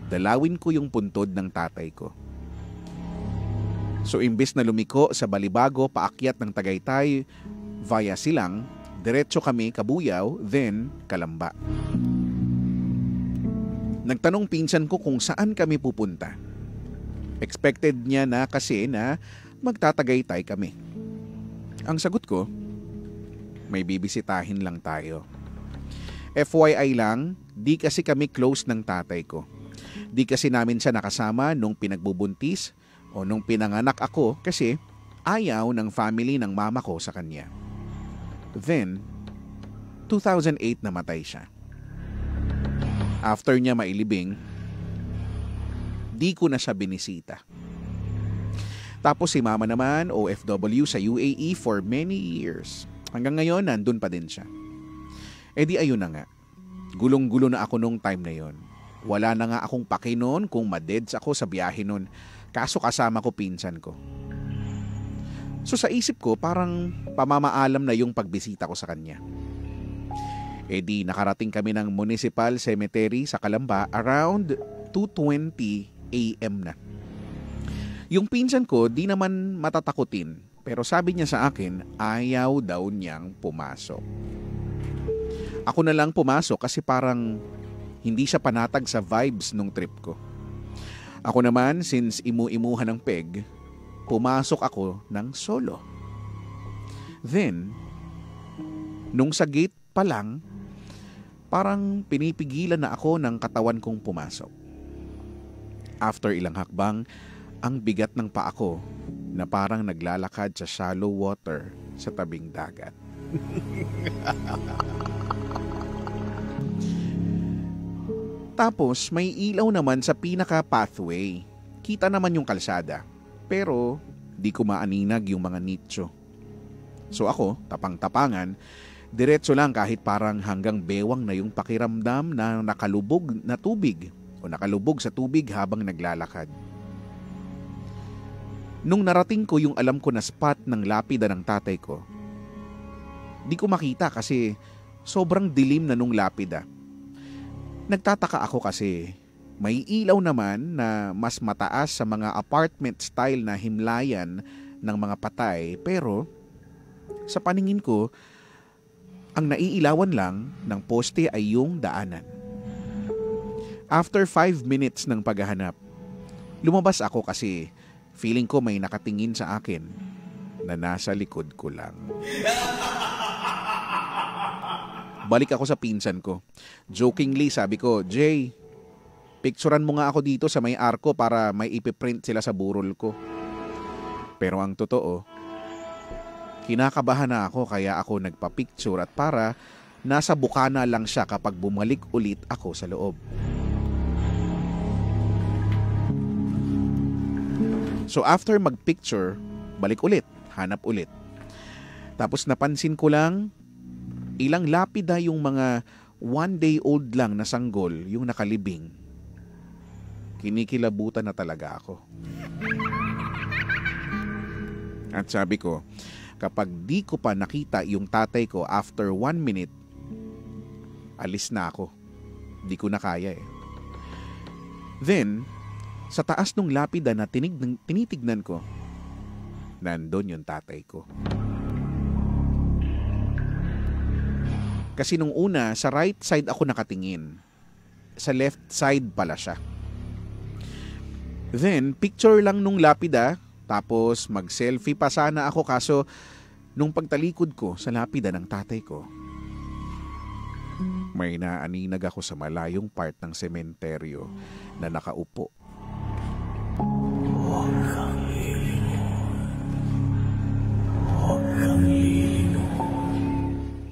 dalawin ko yung puntod ng tatay ko? So imbes na lumiko sa Balibago paakyat ng Tagaytay via Silang, diretso kami Kabuyaw, then Kalamba. Nagtanong pinsan ko kung saan kami pupunta. Expected niya na kasi na magtatagaytay kami. Ang sagot ko, may bibisitahin lang tayo. FYI lang, di kasi kami close ng tatay ko. Di kasi namin siya nakasama nung pinagbubuntis o nung pinanganak ako kasi ayaw ng family ng mama ko sa kanya. Then, 2008 namatay siya. After niya mailibing, di ko na siya binisita. Tapos si mama naman, OFW sa UAE for many years. Hanggang ngayon, nandun pa din siya. E di ayun na nga. Gulong-gulo na ako nung time na yon. Wala na nga akong paki noon kung madeds ako sa biyahe noon. Kaso kasama ko pinsan ko. So sa isip ko, parang pamamaalam na yung pagbisita ko sa kanya. E di nakarating kami ng Municipal Cemetery sa Kalamba around 2:20 a.m. na. Yung pinsan ko di naman matatakutin pero sabi niya sa akin ayaw daw niyang pumasok. Ako na lang pumasok kasi parang hindi siya panatag sa vibes nung trip ko. Ako naman, since imu-imuhan ng peg, pumasok ako ng solo. Then, nung sa gate pa lang, parang pinipigilan na ako ng katawan kong pumasok. After ilang hakbang, ang bigat ng paa ko na parang naglalakad sa shallow water sa tabing dagat. Tapos may ilaw naman sa pinaka-pathway. Kita naman yung kalsada. Pero di ko maaninag yung mga nicho. So ako, tapang-tapangan, diretso lang kahit parang hanggang bewang na yung pakiramdam na nakalubog na tubig o nakalubog sa tubig habang naglalakad. Nung narating ko yung alam ko na spot ng lapida ng tatay ko, di ko makita kasi sobrang dilim na nung lapida. Nagtataka ako kasi may ilaw naman na mas mataas sa mga apartment style na himlayan ng mga patay pero sa paningin ko, ang naiilawan lang ng poste ay yung daanan. After 5 minutes ng paghahanap, lumabas ako kasi feeling ko may nakatingin sa akin na nasa likod ko lang. Balik ako sa pinsan ko. Jokingly sabi ko, Jay, picturean mo nga ako dito sa may arko para may ipiprint sila sa burol ko. Pero ang totoo, kinakabahan na ako kaya ako nagpa-picture at para nasa bukana lang siya kapag bumalik ulit ako sa loob. So after mag-picture, balik ulit, hanap ulit. Tapos napansin ko lang, ilang lapida yung mga 1-day-old lang na sanggol yung nakalibing. Kinikilabutan na talaga ako. At sabi ko, kapag di ko pa nakita yung tatay ko after 1 minute, alis na ako. Di ko na kaya eh. Then, sa taas nung lapida na tinitignan ko, nandun yung tatay ko. Kasi nung una, sa right side ako nakatingin. Sa left side pala siya. Then, picture lang nung lapida, Tapos mag-selfie pa sana ako kaso nung pagtalikod ko sa lapida ng tatay ko, may naaninag ako sa malayong part ng sementeryo na nakaupo.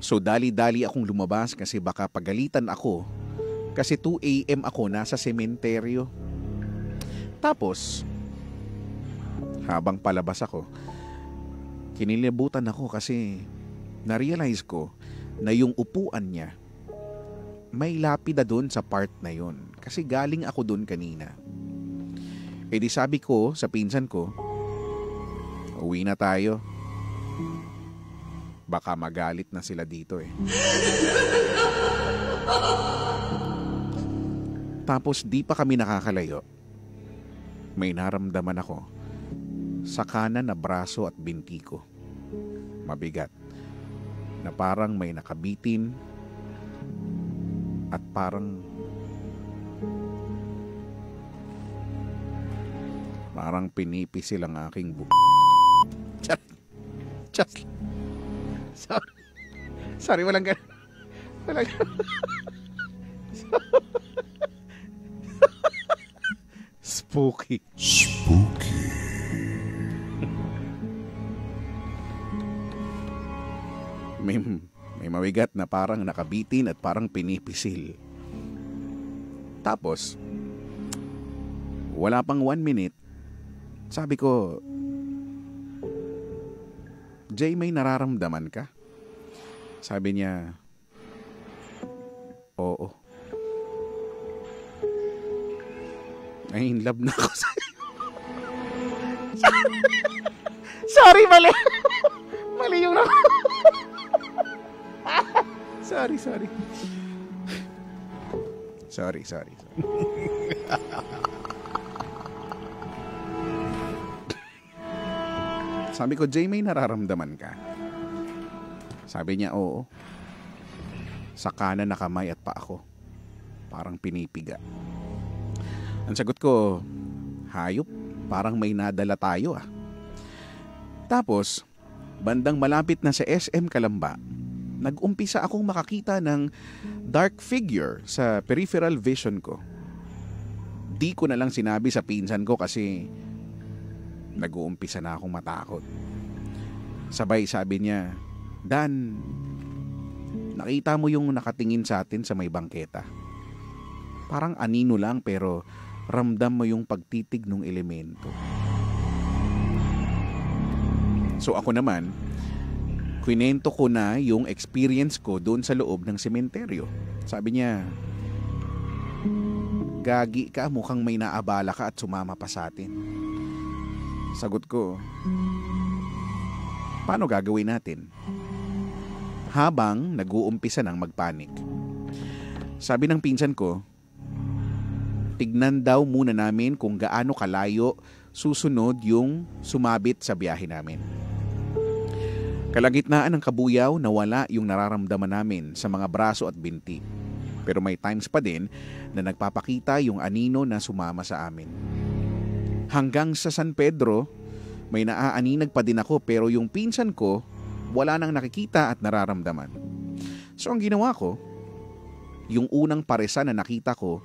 So dali-dali akong lumabas kasi baka pagalitan ako kasi 2 a.m. ako nasa sementeryo. Tapos, habang palabas ako, kinilibutan ako kasi na-realize ko na yung upuan niya may lapida doon sa part na yon kasi galing ako doon kanina. E di sabi ko sa pinsan ko, uwi na tayo. Baka magalit na sila dito eh. Tapos di pa kami nakakalayo. May naramdaman ako sa kanan na braso at binti ko. Mabigat. Na parang may nakabitin at parang pinipisil ang aking buhok. Just Sorry, walang ganun. Spooky. May mawigat na parang nakabitin at parang pinipisil. Tapos, wala pang 1 minute, sabi ko, Jay, may nararamdaman ka? Sabi niya, oo. Ay, in love na ako sa'yo. Sorry, mali. Mali yung Sorry. Sorry. Sabi ko, Jay, may nararamdaman ka? Sabi niya, oo. Sa kanan na kamay at paa ko. Parang pinipiga. Ang sagot ko, hayop, parang may nadala tayo ah. Tapos, bandang malapit na sa SM Calamba, nag-umpisa akong makakita ng dark figure sa peripheral vision ko. Di ko na lang sinabi sa pinsan ko kasi nag-uumpisa na akong matakot. Sabay sabi niya, Dan, nakita mo yung nakatingin sa atin sa may bangketa. Parang anino lang pero ramdam mo yung pagtitig ng elemento. So ako naman, kwinento ko na yung experience ko doon sa loob ng sementeryo. Sabi niya, gagi ka, mukhang may naabala ka at sumama pa sa atin. Sagot ko, paano gagawin natin? Habang nag-uumpisa ng magpanik. Sabi ng pinsan ko, tignan daw muna namin kung gaano kalayo susunod yung sumabit sa biyahe namin. Kalagitnaan ng kabuyaw, nawala yung nararamdaman namin sa mga braso at binti. Pero may times pa din na nagpapakita yung anino na sumama sa amin. Hanggang sa San Pedro, may naaaninag pa din ako pero yung pinsan ko, wala nang nakikita at nararamdaman. So ang ginawa ko, yung unang paresa na nakita ko,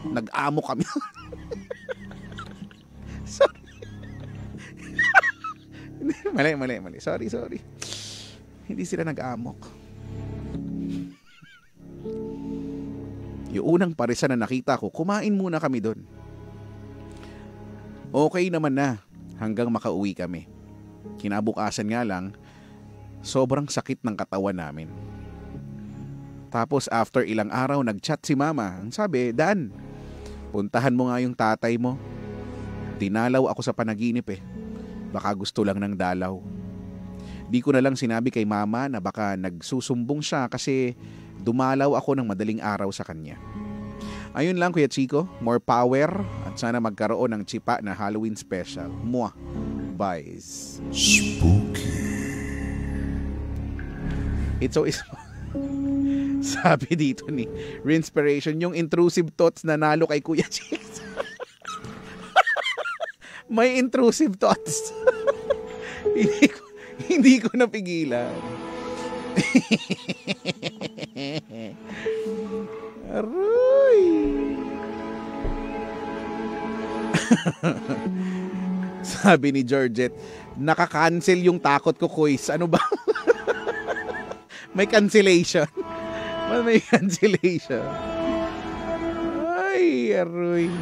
nag-amok kami. Sorry. Mali. Sorry. Hindi sila nag-amok. Yung unang paresa na nakita ko, kumain muna kami doon. Okay naman na hanggang makauwi kami. Kinabukasan nga lang, sobrang sakit ng katawan namin. Tapos after ilang araw, nag-chat si mama. Ang sabi, Dan, puntahan mo nga yung tatay mo. Dinalaw ako sa panaginip eh. Baka gusto lang ng dalaw. Di ko na lang sinabi kay mama na baka nagsusumbong siya kasi dumalaw ako ng madaling araw sa kanya. Ayun lang Kuya Chico, more power at sana magkaroon ng tsipa na Halloween special. Mwah! Bye! Spooky. It's so sabi dito ni Rinspiration, yung intrusive thoughts na nalo kay Kuya Chico. May intrusive thoughts. hindi ko napigilan. Aroy. Sabi ni Georgette, nakaka-cancel yung takot ko, quiz. Ano ba? May cancellation. May cancellation. Ay, aroy.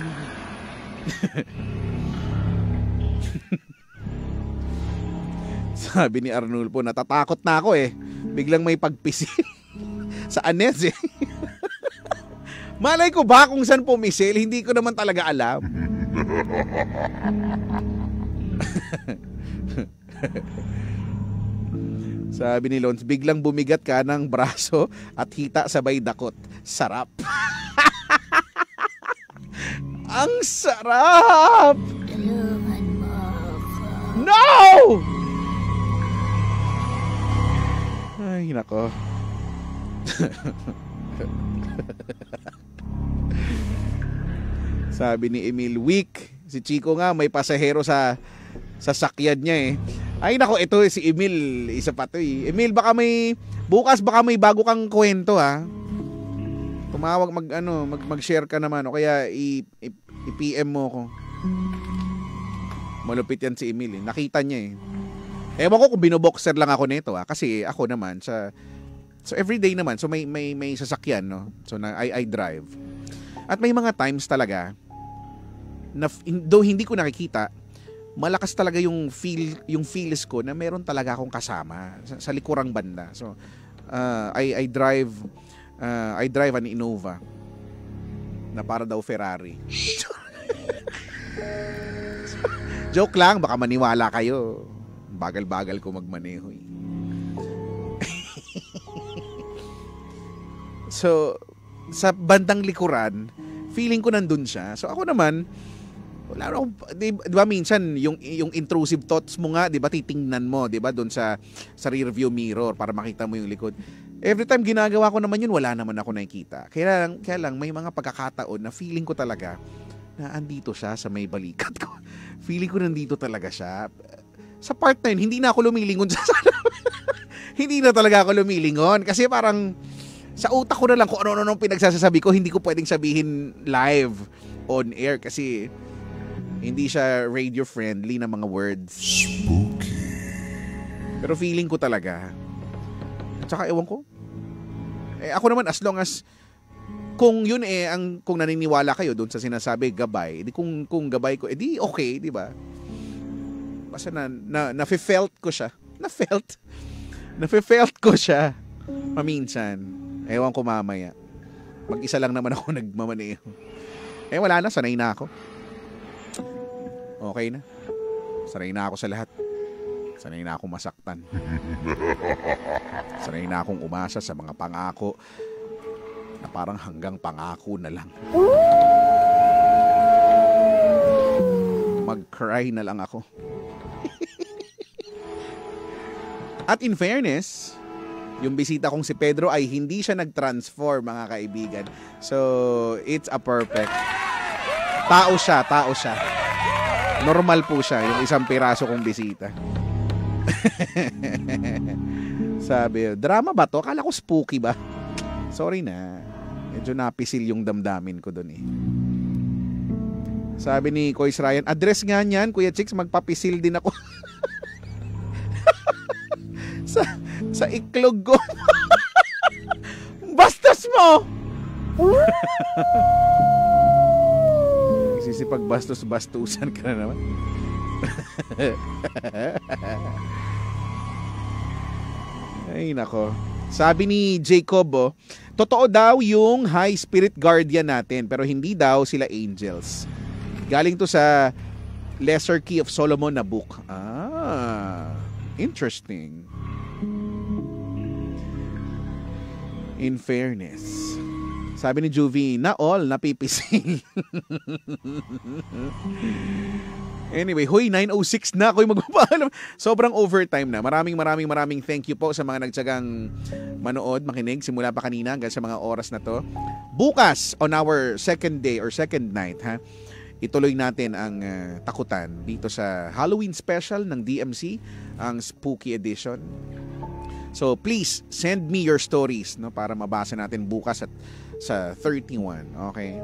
Sabi ni Arnulfo, natatakot na ako eh. Biglang may pagpisil. Sa Anes eh. Malay ko ba kung saan pumisil? Hindi ko naman talaga alam. Sabi ni Lons, biglang bumigat ka ng braso at hita sabay dakot. Sarap. Ang sarap! Tulungan mo ako. No! Ay, nako. Sabi ni Emil, weak. Si Chico nga, may pasahero sa sakyan niya eh. Ay nako, ito si Emil, isa pa to eh. Emil, bukas baka may bago kang kwento ha. Tumawag mag-share ka naman o kaya i-PM mo ko. Malupit yan si Emil eh. Nakita niya eh. Ewan ko kung binoboxer lang ako nito kasi ako naman so everyday naman, so may sasakyan no. So I drive. At may mga times talaga na though hindi ko nakikita, malakas talaga yung feels ko na meron talaga akong kasama sa likurang banda. So I drive an Innova na para daw Ferrari. Joke lang, baka maniwala kayo. Bagal-bagal ko magmaneho eh. So sa bandang likuran, feeling ko nandun siya. So ako naman, wala akong, di ba minsan yung intrusive thoughts mo nga, di ba titingnan mo, di ba doon sa rear view mirror para makita mo yung likod. Every time ginagawa ko naman yun, wala naman ako nakikita. Kaya lang may mga pagkakataon na feeling ko talaga na andito siya sa may balikat ko. Feeling ko nandito talaga siya. Sa part na yun, hindi na ako lumilingon sa hindi na talaga ako lumilingon kasi parang sa utak ko na lang kung ano-ano pinagsasabi ko, hindi ko pwedeng sabihin live on air kasi hindi siya radio friendly na mga words. Spooky. Pero feeling ko talaga. At saka ewan ko. Ako naman as long as kung yun kung naniniwala kayo doon sa sinasabi gabay, edi kung gabay ko, edi okay, di ba? Basta na-felt ko siya. Na-felt ko siya. Paminsan. Ewan ko mamaya. Mag-isa lang naman ako nagmamaneho. Wala na. Sanay na ako. Okay na. Sanay na ako sa lahat. Sanay na akong masaktan. Sanay na akong umasa sa mga pangako na parang hanggang pangako na lang. Mag-cry na lang ako. At in fairness, yung bisita kong si Pedro ay hindi siya nag-transform, mga kaibigan. So, it's a perfect. Tao siya. Normal po siya, yung isang piraso kong bisita. Sabi, drama ba to? Akala ko spooky ba? Sorry na. Medyo napisil yung damdamin ko dun eh. Sabi ni Kois Ryan, address nga niyan, Kuya Chicks, magpapisil din ako. sa iklog ko. Bastos mo! Isisipag bastos-bastusan ka na naman. Ay nako. Sabi ni Jacob, totoo daw yung high spirit guardian natin pero hindi daw sila angels. Galing to sa Lesser Key of Solomon na book. Interesting. In fairness. Sabi ni Juvie, na all napipising. Anyway, hoy, 9:06 na ako'y magpapaalam. Sobrang overtime na. Maraming thank you po sa mga nagtsagang manood, makinig simula pa kanina hanggang sa mga oras na to. Bukas on our second day or second night, ituloy natin ang takutan dito sa Halloween special ng DMC, ang Spooky Edition. So please send me your stories, no, para mabasa natin bukas at sa 31. Okay?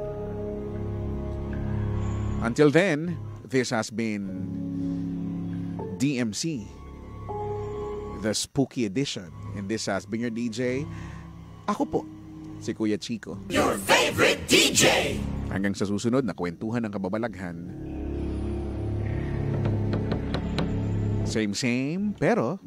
Until then, this has been DMC, the Spooky Edition. And this has been your DJ. Ako po, si Kuya Chico. Your favorite DJ! Hanggang sa susunod na kwentuhan ng kababalaghan. Same, pero